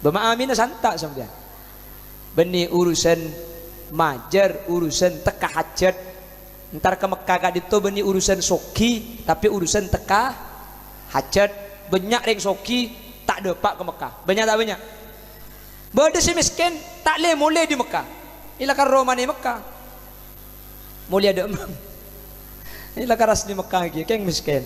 Bama amin santak sampean. Beni urusan majer, urusan teka hajat. Ntar ke Mekah ka ditu beni urusan soki, tapi urusan teka hajat. Banyak ring soki tak dapat ke Mekah. Banyak tak banyak? Bada si miskin tak le mulai di Mekah. Ilakan Roma ni Mekah. Mulia ada emang. Ilakan ras di Mekah lagi, keng miskin.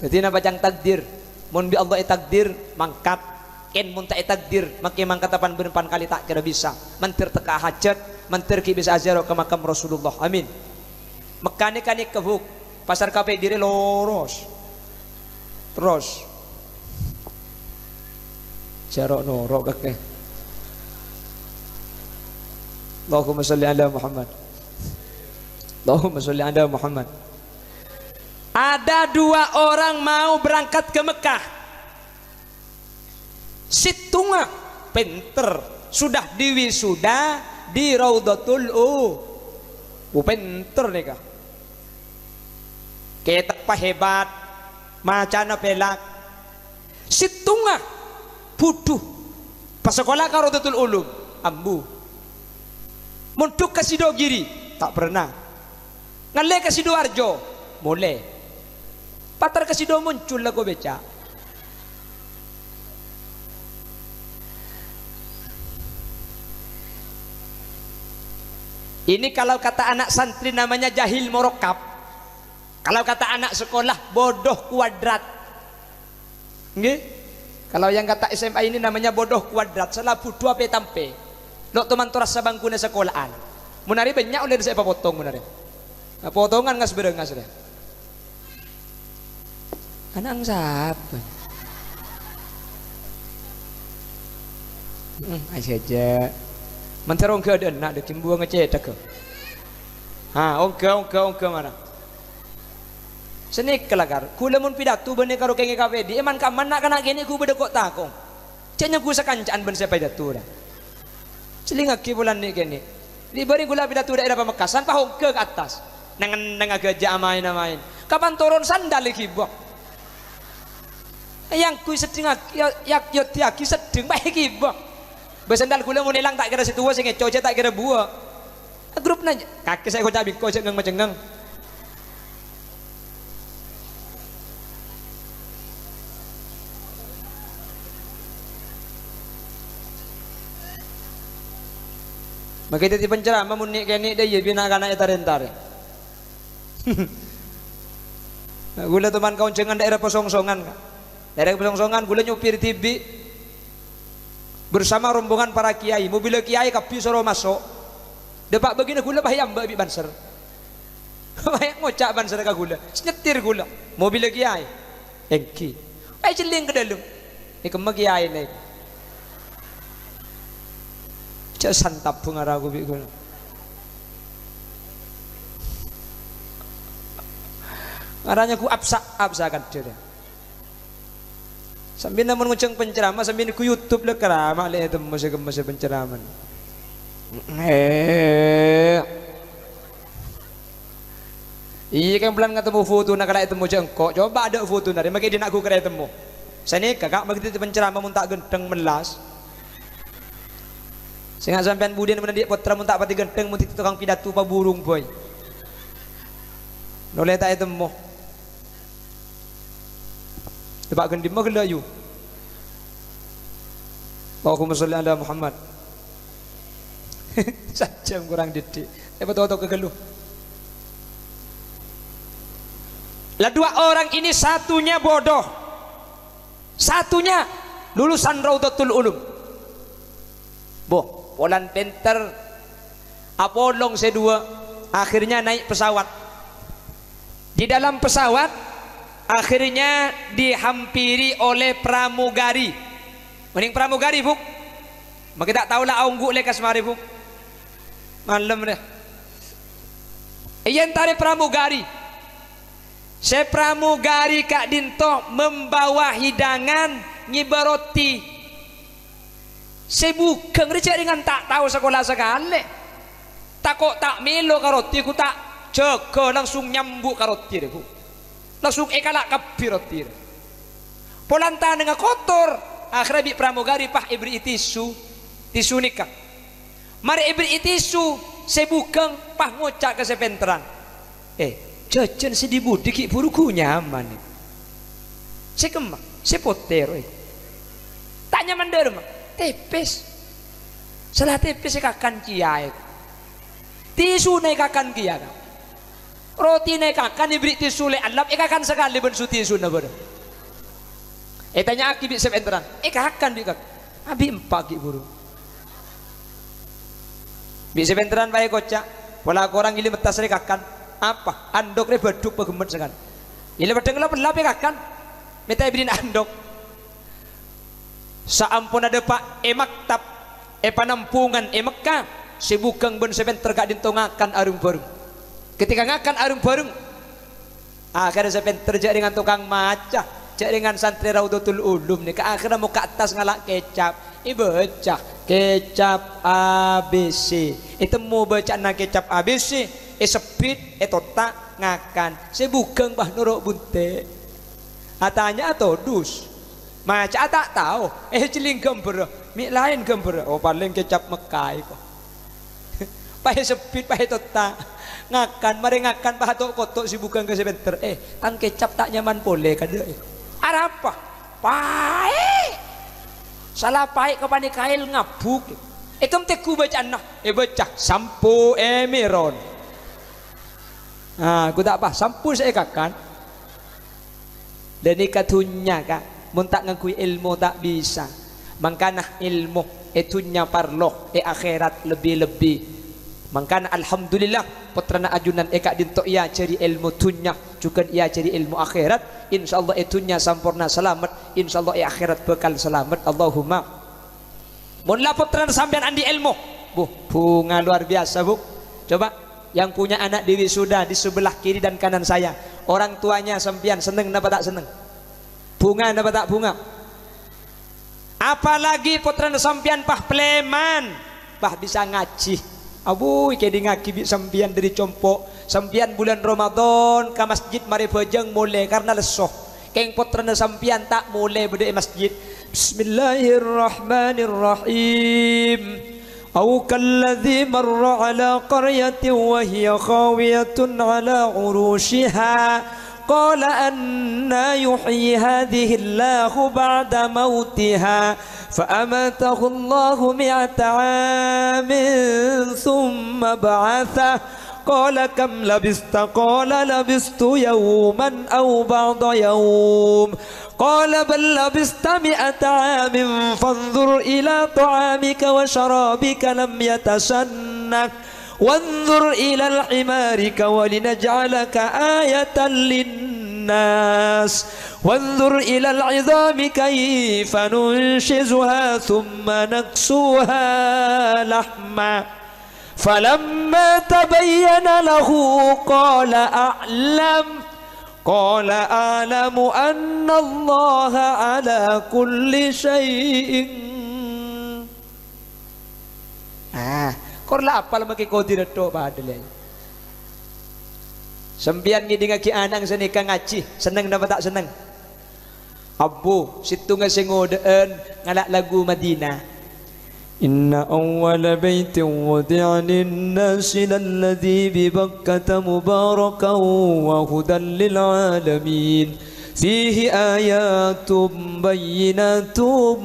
Jadi nak bacang takdir. Mun bi Allah takdir mangkat. Ken mun tak takdir makin mangkat apan berempan kali tak kira bisa. Mentir teka hajat, mentir ki bisa ajarah ke makam Rasulullah. Amin. Mekah ni kanik kebuk. Pasar kafe diri loros. Terus jarok norok kakek. Allahumma salli ala Muhammad. Allahumma salli ala Muhammad. Ada 2 orang mau berangkat ke Mekah. Situnga penter sudah diwisuda di Raudhatul penter nih kah. Kita hebat macana pelak. Situnga buduh pas sekolah ka Raudhatul Ulum ambu muntuk ke Sidogiri tak pernah ngale ke Sidoarjo mulai patar ke Sido muncul lah ko beca. Ini kalau kata anak santri namanya jahil morokap. Kalau kata anak sekolah bodoh kuadrat. Nggih? Kalau yang kata SMA ini namanya bodoh kuadrat, salah bodoh apa tampe. Lok teman toras sabangkuna sekolahan. Munari banyak oleh saya potong munari. Nah, potongan ngas berengas deh. Anak siapa? Aja. Menterong ke ada nak dekin buang ngecetak ke. Ha, ongke mana? Seni kelakar. Kula mun pidato bene karo kenge kafe di eman ka mana kana kene ku beda kok takong. Cenya ku sakancaan ben saya pidato dah. Selingaki bulan ni kene. Di bari gula pidato daerah Pamekasan pahong ke atas. Nangan gajah amain. Kapan turun sandal iki buang. Yang ku sedeng yak tiaki sedeng bae iki buang. Bersandal gula mun ilang tak kira situ sing ngecoce tak kira buah. Grup nanya kaki saya kok cabik kok cengeng. Makita ti penceramah mun nik kene dia bina kana eta rentar. Gula teman kaun cengan daerah Pesongsongan. Daerah Pesongsongan gula nyupir TV bersama rombongan para kiai. Mobil kiai kapi soro masuk. Depak begini gula bayam mbak bi banser. Bayang ngocak banser ka gula. Nyetir gula. Mobil kiai. Engki. Celing ke dalam. Ni kemah kiai ni. Cak santap pengarah aku bi gula. Arahnya ku absakan dia. Sambil namun nguceng penceramah sambil ku YouTube le kerama le itu masa penceraman. Iya kan pelan ketemu foto nak kena temu jengkok. Coba ada foto nari maki dia nak ku kena temu. Sini kakak maki penceramah mun tak genteng melas. Sehingga sampean budin mun dia putra mun tak pati genteng mun tukang pidato pa burung boy. Noleh tak temu. Sebab gendim mah gelayu. Allahumma sholli ala Muhammad. Sajam kurang didik. Betul-betul kegeluh. Lah 2 orang ini satunya bodoh. Satunya lulusan Raudhatul Ulum. Boh, polan penter Apolong C2 akhirnya naik pesawat. Di dalam pesawat Akhirnya dihampiri oleh pramugari. Mending pramugari, Bu. Maka tak tahulah aungguk lekas mari, Bu. Malam dah. Iyan tarik pramugari. Saya pramugari Kak Dinto membawa hidangan ngibaroti. Saya bukan recek dengan tak tahu sekolah sekali. Tak kok tak melo karoti ku tak jaga langsung nyambuk karoti deh, Bu. Langsung ekalak kabir roti. Polantan dengan kotor. Akhirnya bi pramugari pah ibri tisu nikah. Mari ibri tisu saya bukan pah ngocak ke sepenteran. Jajan si dibudi ki buruku nyaman. Saya kemak, saya potero. Tak nyaman derma, tepes. Salah tepes saya kakan kiai. Tisu naik kakan kiai. Roti naik kakan diberi tisu le alap, kakan sekali bensu tisu na ber. Tanya aki bi sebenteran. Kakan bi kak. Abi empat ki buru. Bi sebenteran bae kocak. Pola orang gili metas re kakan. Apa? Andok re beduk pegemet sekali. Ile bedeng lap lap kakan. Minta ibrin andok. Saampun ada pak maktab panampungan Mekah. Sibukang ben sebenter gak dintongakan arum bareng. Ketika ngakan arum bareng, akhirnya saya terjadi dengan tukang maca, jadi dengan santri Raudatul Ulum nih. Akhirnya mau ke atas ngalak kecap, baca kecap ABC. Itu mau baca nak kecap ABC, sepit, totak ngakan. Saya bukan bah nuruk bunte. Atanya atau dus, maca tak tahu. Celing gambar, mik lain gambar. Oh paling kecap Mekai kok. Pahe sepit, pahe totak. Ngakan, mari ngakan pahatok kotok si bukan ke sebentar. Tang kecap tak nyaman boleh kada. Ada apa? Pai. Salah pai ke panikail ngabuk. Itu teku bacaan nah. Baca sampo emiron. Aku tak apa. Sampo saya kakan. Dan ikatunya kak. Muntak ngakui ilmu tak bisa. Mangkanah ilmu. Itunya parloh. Akhirat lebih-lebih. Mangkana alhamdulillah putrana ajunan Kak Dinto ia cari ilmu dunya juga ia cari ilmu akhirat, insyaallah itunya sampurna selamat, insyaallah akhirat bekal selamat. Allahumma munlah putrana sampean andi ilmu, Bu, bunga luar biasa, Bu. Coba yang punya anak di wisuda di sebelah kiri dan kanan saya, orang tuanya sampean seneng napa tak seneng? Bunga napa tak bunga? Apalagi putrana sampean pah pleman, pah bisa ngaji. Abu kedi ngaki bi sampian dari compok sampian bulan Ramadan ke masjid mari bajang mulai karena lesoh keng putrana sampian tak mulai bede masjid. Bismillahirrahmanirrahim. Au kalladzi marra ala qaryatin wa hiya khawiyatun ala urushiha qala anna yuhyi hadhihi Allahu ba'da mautiha فأماته الله 100 عام ثم بعثه قال كم لبثت قال لبثت يوما أو بعض يوم قال بل لبثت 100 عام فانظر إلى طعامك وشرابك لم يتسنه وانظر إلى حمارك ولنجعلك آية للناس وانظر إلى العظام كيف ننشزها ثم نكسوها لحما فلما تبين له قال أعلم أن الله على كل شيء. Korla apa lama ke kau tidak tahu padahal. Sembian ni dengan ki anang senika ngaji seneng napa tak seneng? Abu situ ngasengodeen ngalak lagu Madinah. Inna awwala baitin wudi'a lin-nasi lalladzi bi Bakkah mubarakan wa hudan lil alamin. Fihi ayatum bayyinatum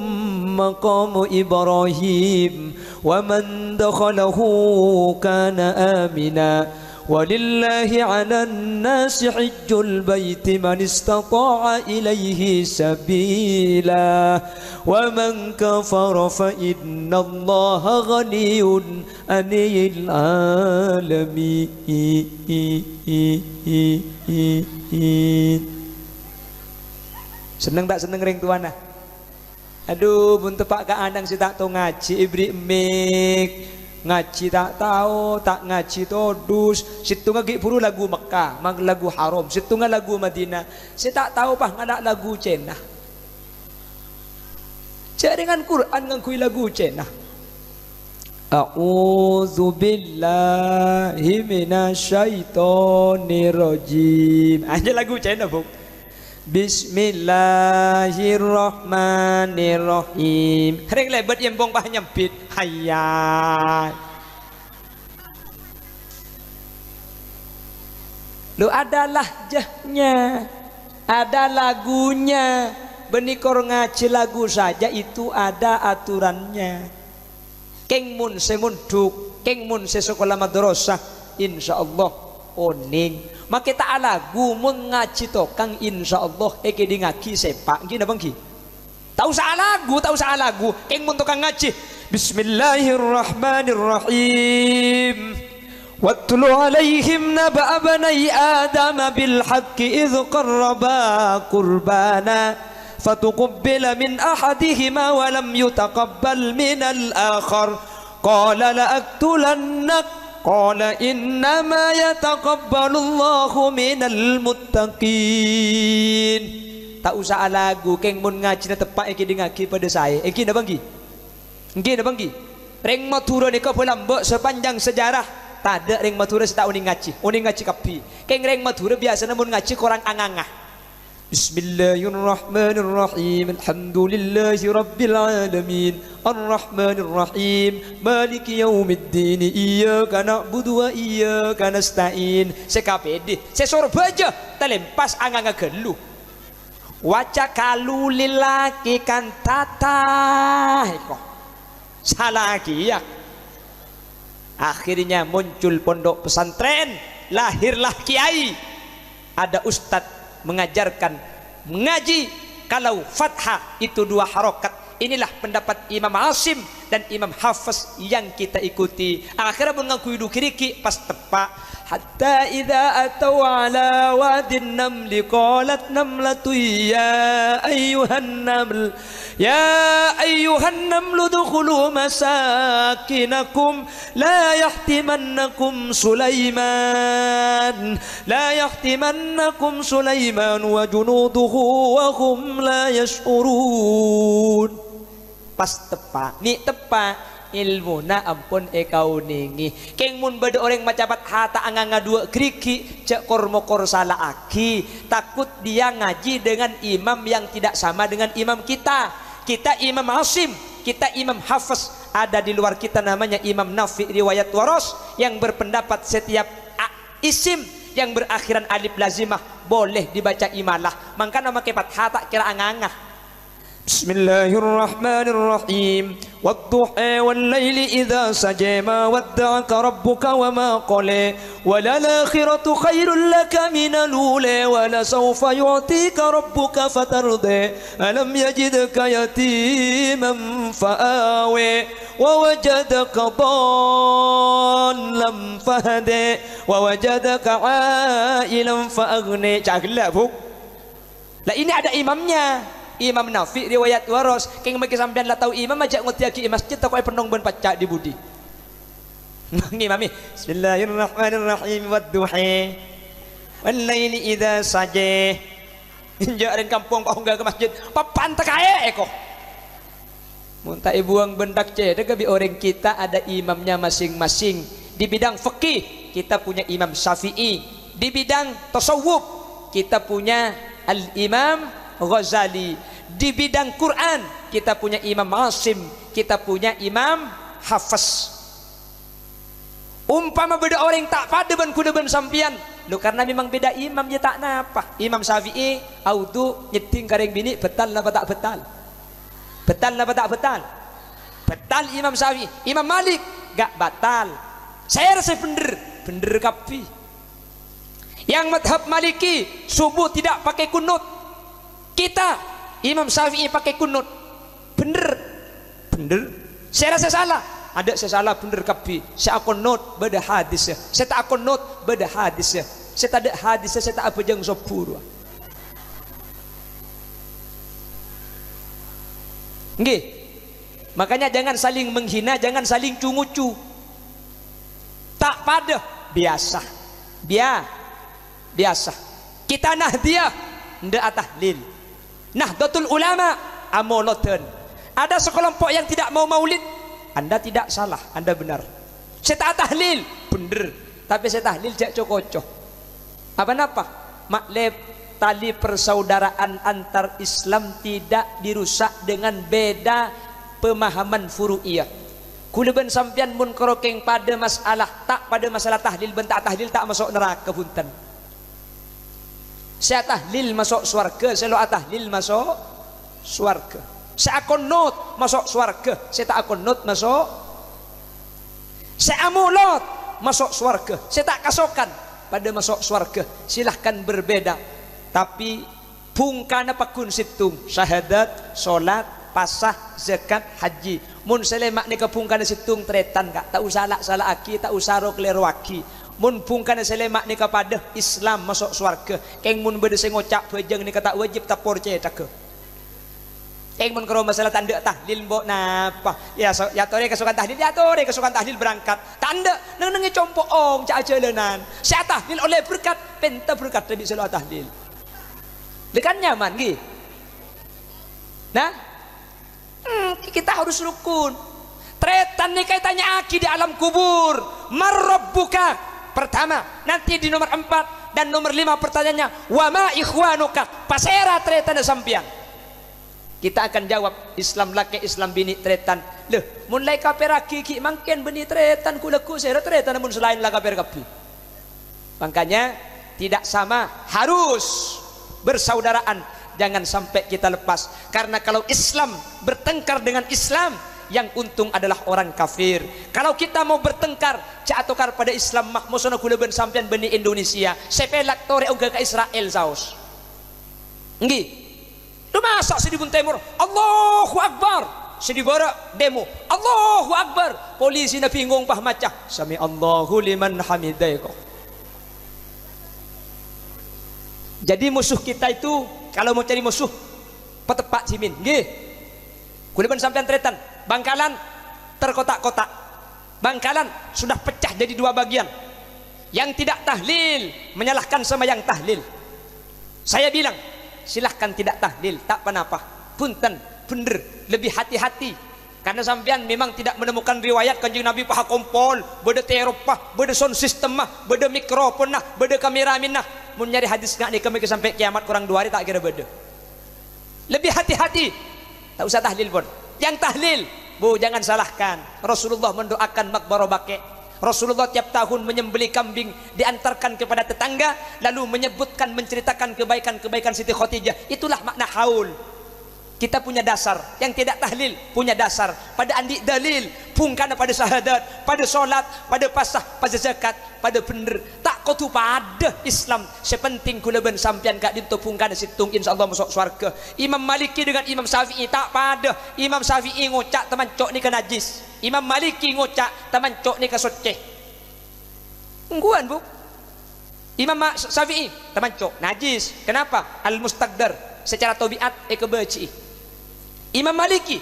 maqamu Ibrahim wa man dakhalahu kana amina. ولله على الناس حج البيت من استطاع إليه سبيلا ومن كفر فإن الله غني عن العالمين. Seneng tak seneng ring tuana. Aduh, bun tepak ka andang si tak tahu ngaji ibri mik. Ngaji tak tahu, tak ngaji todus. Situ ngagi puru lagu Mekah, mag lagu haram. Situ lagu Madinah. Si tak tahu pah ngadak lagu cenah. Cak dengan Quran ngangkui lagu cenah. A'udzu billahi minasyaitonir rajim. Aja lagu cenah, Bu. Bismillahirrahmanirrahim. Reng lebet yembong pah nyempit. Hayat. Lu ada lahjahnya, ada lagunya. Benikor ngaji lagu saja itu ada aturannya. Keng mun semunduk, keng mun sekolah madrasah, insyaallah oning. Maka tak lagu mun ngaji tokang insyaallah eke di ngaji sepak gini bang ki. Tahu salah lagu, keng mun tokang ngaji. Bismillahirrahmanirrahim. Watlu alaihim naba bani Adam bil haqqi idh qarraba qurbana فتقبل من أحدهما ولم يتقبل من الآخر قال لأقتلنك قال إنما يتقبل الله من المتقين. Tak usah lagu keng mun ngaji na tepak iki ngaji pada saya. Iki na bangki. Iki na bangki. Reng Madura nika pelambok sepanjang sejarah. Tak ada reng Madura setak uning ngaji kapi. Keng reng Madura biasa mun ngaji korang angangah. Bismillahirrahmanirrahim. Alhamdulillahi rabbil alamin. Arrahmanirrahim. Maliki yaumiddin. Iyyaka na'budu wa iyyaka nasta'in. Sekapedi, sesor baja telempas anganga gelu. Waca kalu lilaki kantata. Salah lagi ya. Akhirnya muncul pondok pesantren, lahirlah kiai. Ada ustadz mengajarkan mengaji kalau fathah itu 2 harokat. Inilah pendapat Imam Asim dan Imam Hafiz yang kita ikuti. Akhirnya mengakui dukiriki pas tepak. Hatta idza atau ala wadin namli qalat namlatu ya ayyuhan naml dukhulu masakinakum la yahtimannakum Sulaiman wa junuduhu wa hum la yash'urun. Pas tepak ni tepak ilmu na ampun ekau ningi keng mun beda orang macapat hata anganga 2 kriki cek kormokor salah aki. Takut dia ngaji dengan imam yang tidak sama dengan imam kita. Kita Imam Asim, kita Imam Hafiz. Ada di luar kita namanya Imam Nafi riwayat waros yang berpendapat setiap isim yang berakhiran alif lazimah boleh dibaca imalah. Maka nama kepat hata kira anganga. Bismillahirrahmanirrahim. Wadduha wal-laili idza saja ma wadda'aka rabbuka wa ma qala walal-akhiratu khairul laka minal ula wa la sawfa yu'tika rabbuka fatarda alam yajidka yatiman fa'awa wa wajadaka dhallan fahada wa wajadaka 'ailan fa'aghna. Caklah bu. Lah ini ada imamnya. Imam Nafi riwayat waros keng maki sampean lah tahu imam aja ngotiaki masjid tak kau penong ben pacak di budi. Ngimami Bismillahirrahmanirrahim wadduha wal laili idza saja. Injaren kampung pak ke masjid papan tekae eko. Muntai buang bendak cedek bi orang kita ada imamnya masing-masing. Di bidang fikih kita punya Imam Syafi'i, di bidang tasawuf kita punya Al-Imam Ghazali, di bidang Quran kita punya Imam Asim, kita punya Imam Hafiz. Umpama beda orang tak pada ban kuda ban sampian lu karena memang beda imam ya tak napa. Imam Syafi'i audu nyeting kareng bini betal apa tak betal, betal apa tak betal, betal Imam Syafi'i. Imam Malik gak batal. Saya rasa bener kapi. Yang madhab Maliki subuh tidak pakai kunut. Kita Imam Syafi'i pakai kunut. Bener. Saya rasa salah. Ada saya salah bener kapi. Saya akan not beda hadis ya. Saya tak akan not beda hadis ya. Saya tak ada hadis saya tak apa jang sopur. Nggih. Makanya jangan saling menghina, jangan saling cungucu. Tak pada biasa. Biasa. Kita Nahdiyah ndak tahlil. Nahdlatul Ulama amoloten. Ada sekelompok yang tidak mau maulid, Anda tidak salah, Anda benar. Saya tak tahlil, bener. Tapi saya tahlil jak cokocoh. Apa-apa? Makleb tali persaudaraan antar Islam tidak dirusak dengan beda pemahaman furu'iyah. Kulaban sampian mun kerokeng pada masalah tak pada masalah tahlil bentak tahlil tak masuk neraka punten. Saya tahlil masuk surga, saya doa tahlil masuk surga. Saya akonot masuk surga, saya tak akonot masuk. Saya amulot masuk surga, saya tak kasokan pada masuk surga. Silahkan berbeda, tapi pungkana pakun situng syahadat, solat, pasah, zakat, haji. Mun selemak ni kapungkana situng tretan kak, tak usah salah aki, tak usah rokler waki. Mun pungkana selemak ni kepada Islam masuk surga. Keng mun bede ngocak bejeng ni kata wajib tapor cetak ke. Keng mun karo masalah tanda tahlil mbok napa? Ya tore kesukaan tahlil, ya tore kesukaan tahlil berangkat. Tanda nang compok ong cak jalanan. Saya tahlil oleh berkat, penta berkat lebih selalu tahlil. Dekan nyaman nggih. Nah, kita harus rukun. Tretan nih kaitannya aki di alam kubur. Marrabbuka. Pertama, nanti di nomor 4 dan nomor 5 pertanyaannya, wa ma ikhwanuka? Pasera tretan sampian. Kita akan jawab Islam laki Islam bini tretan. Leh, mulai kaper aki ki mangken bini tretan kulaku sera tretan namun selain lah kaper kapi. Makanya tidak sama, harus bersaudaraan. Jangan sampai kita lepas. Karena kalau Islam bertengkar dengan Islam, yang untung adalah orang kafir. Kalau kita mau bertengkar atokar pada Islam mah mosono kula ben sampean beni Indonesia sepelak tore uga ke Israel saus nggih lu masak sedibun timur Allahu Akbar sedibara demo Allahu Akbar polisi na bingung pah macah sami Allahu liman hamidai kok. Jadi musuh kita itu kalau mau cari musuh petepak cimin nggih kula ben sampean tretan Bangkalan terkotak-kotak. Bangkalan sudah pecah jadi 2 bagian. Yang tidak tahlil menyalahkan sama yang tahlil. Saya bilang silahkan tidak tahlil, tak apa-apa. Punten, bener, lebih hati-hati. Karena sampean memang tidak menemukan riwayat Kanjeng Nabi paha kompol, beda Eropa, beda sound system mah, beda mikrofon nah, beda kamera nah. Mun nyari hadis nggak nih kami sampai kiamat kurang 2 hari tak kira beda. Lebih hati-hati. Tak usah tahlil pun. Yang tahlil, bu jangan salahkan. Rasulullah mendoakan makbaro bake. Rasulullah tiap tahun menyembelih kambing diantarkan kepada tetangga, lalu menyebutkan menceritakan kebaikan-kebaikan Siti Khadijah. Itulah makna haul. Kita punya dasar. Yang tidak tahlil punya dasar. Pada andi dalil, pungkana pada syahadat, pada solat, pada pasah, pada zakat, pada bener. Tak kau tu pada Islam. Sepenting kula ben sampian kak dinto pungkana situng insyaallah masuk surga. Imam Maliki dengan Imam Syafi'i tak pada. Imam Syafi'i ngocak teman cok ni ke najis. Imam Maliki ngocak teman cok ni ke soceh. Ungguan bu. Imam Syafi'i teman cok najis. Kenapa? Al mustaqdar secara tabiat kebeci. Imam Maliki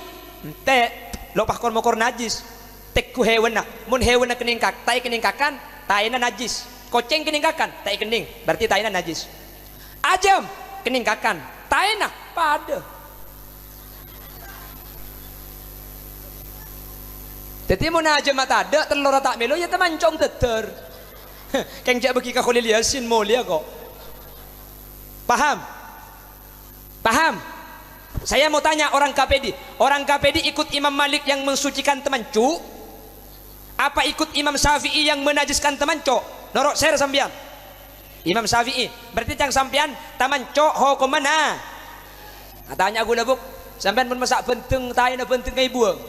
te lopah kon mokor najis tekku hewan nak mun hewan nak keningkak tai keningkakan taina najis koceng keningkakan tai kening berarti taina najis ajam keningkakan taina pada jadi mun ajam mata ada telur tak melo ya teman cong teter keng jak bagi ka Khalil Yasin mulia kok paham paham. Saya mau tanya orang KPD. Orang KPD ikut Imam Malik yang mensucikan teman cu? Apa ikut Imam Syafi'i yang menajiskan teman co? Norok ser sampian. Imam Syafi'i. Berarti yang sampian teman co ho ke mana? Tanya aku labuk. Sampian mun masak benteng tayo na benteng kay buang.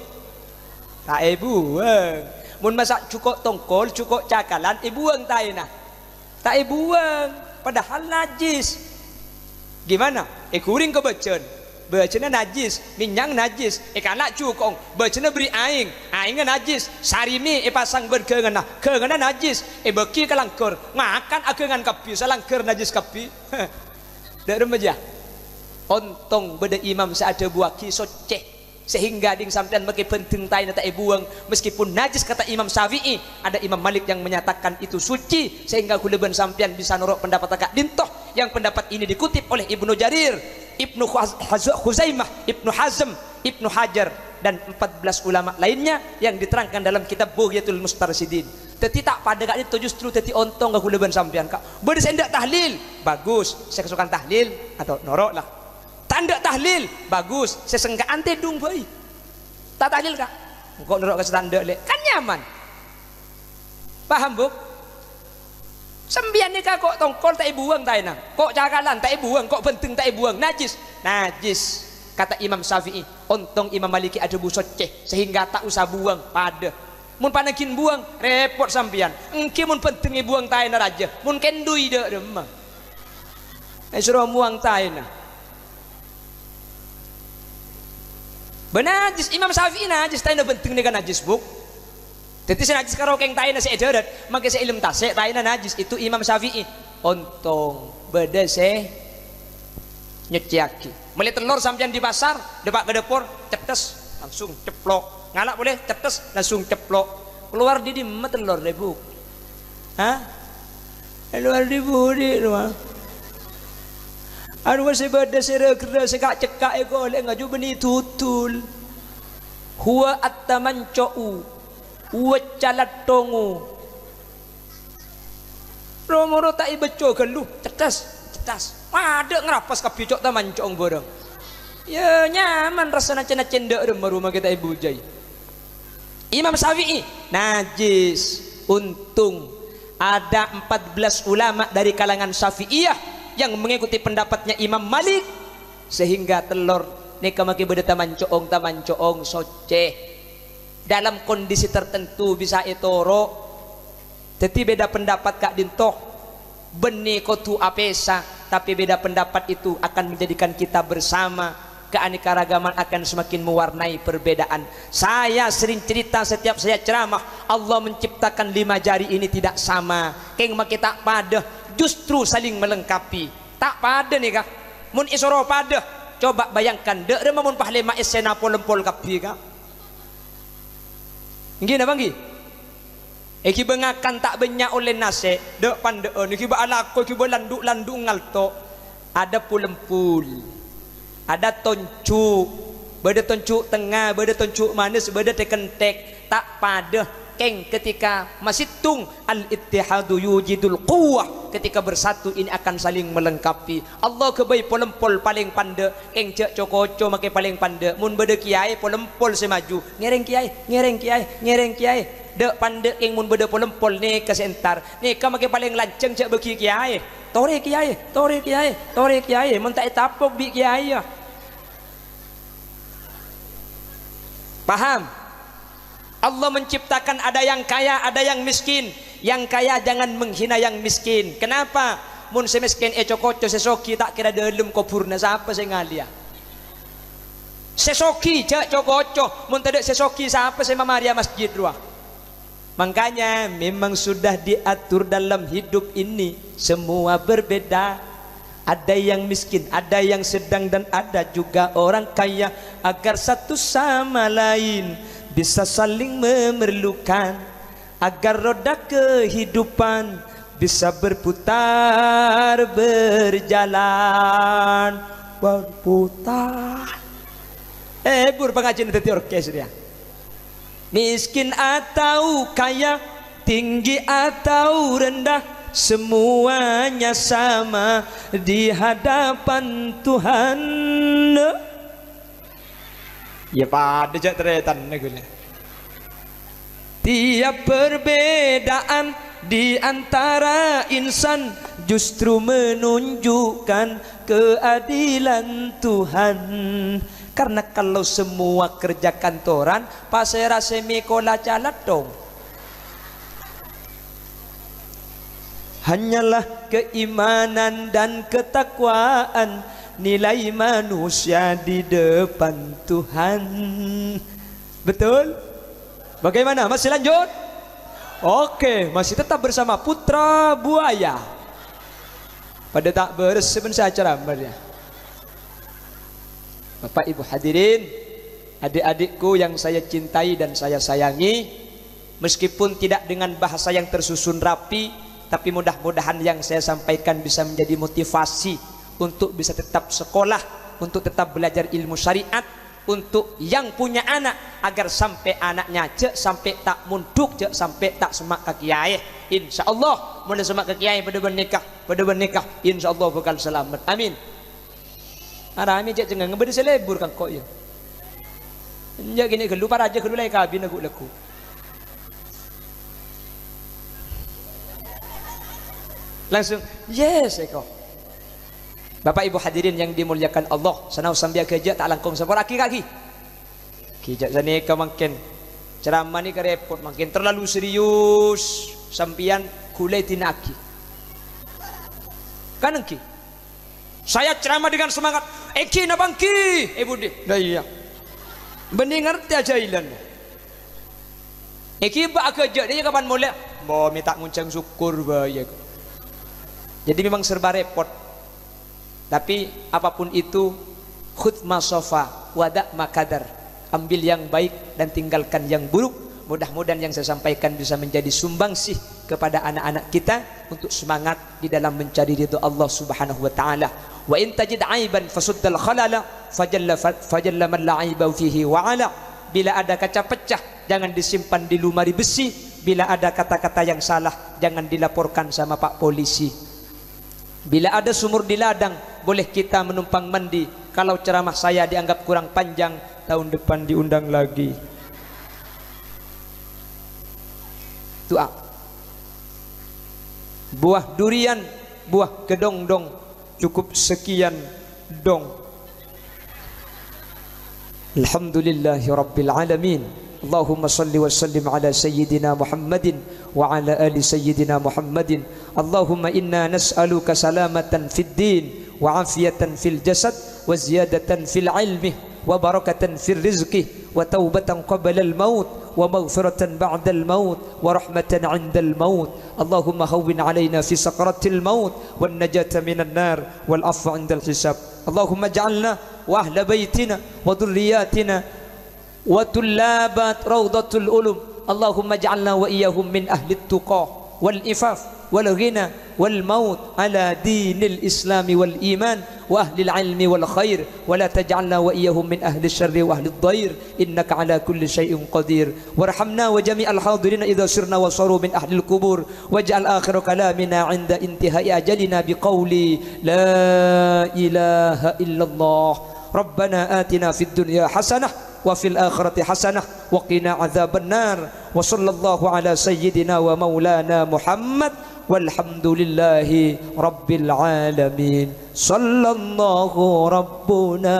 Tak buang. Mun masak cukok tongkol, cukok cakalan, buang tayo na. Tak buang. Padahal najis. Gimana? Kuring ke becen. Becena najis, minyak najis, kalak cukong, becena beri aing, aingnya najis, sarimi pasang berkengan nah, kengan najis, beki kalangker, makan akengan kapi, salangker najis kapi, dak remaja, ontong beda imam seada buaki soceh, Sehingga ding sampean makin penting tain tak buang meskipun najis kata Imam Syafi'i, ada Imam Malik yang menyatakan itu suci, sehingga kuleban sampean bisa norok pendapat akak dintoh yang pendapat ini dikutip oleh Ibnu Jarir, Ibnu Khuzaimah, Ibnu Hazm, Ibnu Hajar dan 14 ulama lainnya yang diterangkan dalam kitab Bughyatul Mustarsidin. Teti tak pada kak itu justru teti ontong gak kuleban sampean kak bersendak tahlil bagus, saya kesukaan tahlil atau norok lah. Tanda tahlil bagus, sesengka ante dung baik. Tak tahlil kak, kok nerok ke tanda le, kan nyaman. Paham bu? Sembian ni kak kok tongkol tak buang tak enak, kok cakalan tak buang, kok penting tak buang, najis, najis. Kata Imam Syafi'i, ontong Imam Maliki ada bu soceh sehingga tak usah buang pada. Mun panakin buang repot sampian. Engke mun penting buang tak enak aja, mun kendui dak demang. Suruh buang tak enak. Benajis Imam Syafi'i najis taina penting dengan najis buk. Jadi si najis karo keng taina si edarat, maka si ilm tasek taina najis itu Imam Syafi'i. Ontong beda se nyeciaki. Melihat telur sampean di pasar, depak ke dapur, cetes langsung ceplok. Ngalak boleh cetes langsung ceplok. Keluar di dimah telur deh buk. Hah? Keluar di budi rumah. Anu masih beda seragera sekak cekak ego oleh ngaju beni tutul. Huwa attamanco'u huwa calatongu. Romoro tak ibeco geluh cetas cetas. Ada ngerapas kapicok tamancong borong. Ya nyaman rasanya cina cendek rumah kita ibu jai. Imam Syafi'i najis. Untung ada 14 ulama dari kalangan Syafi'iyah yang mengikuti pendapatnya Imam Malik, sehingga telur neka maki beda tamancoong soceh dalam kondisi tertentu bisa etoro. Jadi beda pendapat kak dintoh benih kotu apesa, tapi beda pendapat itu akan menjadikan kita bersama. Keanekaragaman akan semakin mewarnai perbedaan. Saya sering cerita setiap saya ceramah, Allah menciptakan 5 jari ini tidak sama. Keng maki tak pada, justru saling melengkapi. Tak pada nih kak. Mun isoro pada, coba bayangkan dek remah mun pahlema esena polempol kapi kak. Gini bang gini. Eki bengakan tak banyak oleh nase, dek pandeon. Eki ba alako, eki ba landuk ngalto. Ada pulempul. Ada toncuk, beda toncuk tengah, beda toncuk manis, beda tekentek. Tak pada keng ketika masih tung al-ittihadu yujidul quwwah, ketika bersatu ini akan saling melengkapi. Allah kebai polempol paling pande, keng cek cokoco make paling pande. Mun beda kiai polempol semaju, ngereng kiai dek pande keng mun beda polempol ni kesentar. Ni ka make paling lanceng cek beki kiai. Tore kiai, mun tak tapok bi kiai. Paham? Allah menciptakan ada yang kaya, ada yang miskin. Yang kaya jangan menghina yang miskin. Kenapa? Mun semiskin cokoco sesoki tak kira dalam kopurna siapa saya ngalia. Sesoki cak cokoco, mun tidak sesoki siapa saya mamaria masjid ruah. Makanya memang sudah diatur dalam hidup ini semua berbeda. Ada yang miskin, ada yang sedang, dan ada juga orang kaya, agar satu sama lain bisa saling memerlukan, agar roda kehidupan bisa berputar berjalan berputar. Bur pengajian itu orkes dia. Miskin atau kaya, tinggi atau rendah, semuanya sama di hadapan Tuhan. Ya pada jak teretan negulnya. Tiap perbedaan di antara insan justru menunjukkan keadilan Tuhan. Karena kalau semua kerja kantoran, pasera semikola calat dong. Hanyalah keimanan dan ketakwaan nilai manusia di depan Tuhan. Betul? Bagaimana? Masih lanjut? Oke, masih tetap bersama Putra Buaya. Pada tak beres sebenarnya acara. Bapak Ibu hadirin, adik-adikku yang saya cintai dan saya sayangi, meskipun tidak dengan bahasa yang tersusun rapi, tapi mudah-mudahan yang saya sampaikan bisa menjadi motivasi untuk bisa tetap sekolah, untuk tetap belajar ilmu syariat, untuk yang punya anak agar sampai anaknya cek sampai tak munduk, cek sampai tak semak kaki ayah. Insyaallah mun semak kaki ayah pada bernikah insyaallah bakal selamat. Amin. Ara ami cek cengang ngebedi selebur kang kok ya. Nya gini gelu para aja gelu lai kabin aku laku. Langsung yes eko. Bapak Ibu hadirin yang dimuliakan Allah, sanau sambil kerja tak langkung sabar kaki. Kijak sani ka makin ceramah ni ka repot, makin terlalu serius sampian kulai tinaki. Kan engki. Saya ceramah dengan semangat. Eki na bangki, Budi. Dah iya. Bening ngerti aja ilan. Eki ba kerja dia kapan mulai? Bo minta nguncang syukur ba ya. Jadi memang serba repot. Tapi apapun itu, khudh ma sofa wada makadar, ambil yang baik dan tinggalkan yang buruk. Mudah-mudahan yang saya sampaikan bisa menjadi sumbangsih kepada anak-anak kita untuk semangat di dalam mencari ridho Allah Subhanahu wa taala. Wa in tajid aiban fasuddal khalala fajalla man la aiba fihi wa ala. Bila ada kaca pecah jangan disimpan di lemari besi, bila ada kata-kata yang salah jangan dilaporkan sama Pak Polisi. Bila ada sumur di ladang, boleh kita menumpang mandi. Kalau ceramah saya dianggap kurang panjang, tahun depan diundang lagi. Doa. Buah durian, buah kedong-dong, cukup sekian dong. Alhamdulillahi Rabbil Alamin. Allahumma salli wa sallim ala Sayyidina Muhammadin wa ala ali Sayyidina Muhammadin. Allahumma inna nas'aluka salamatan fid din wa afiyatan fil jasad wa ziyadatan fil ilmi wa barakatan fil rizqi wa taubatan qabla al maut wa maghfiratan ba'da al maut wa rahmatan 'inda al maut. Allahumma hawwin 'alaina fi sakaratil maut wan najata minan nar wal 'afwa 'inda al hisab. Allahumma ij'alna wa ahla baitina wa dhurriyyatina wa tullabat rawdatul ulum. Allahumma ij'alna wa iyyahum min ahli at-tuqa wal ifaf wal ghina wal maut ala dinil islam wal iman wa ahli al-ilmi wal khair wa la taj'alna wa iyyahum min ahli asy-syarri wa ahli ad-dhair innaka ala kulli syai'in qadir. Warhamna wa jami'al hadirin idza sirna wa saru min ahli al-qubur waj'al akhir kalamina 'inda intihai ajalina biqauli la ilaha illallah. Rabbana atina fid dunya hasanah wa fil akhirati hasanah wa qina adzaban nar. Wa sallallahu ala sayyidina wa maulana Muhammad walhamdulillahi rabbil alamin. Sallallahu rabbuna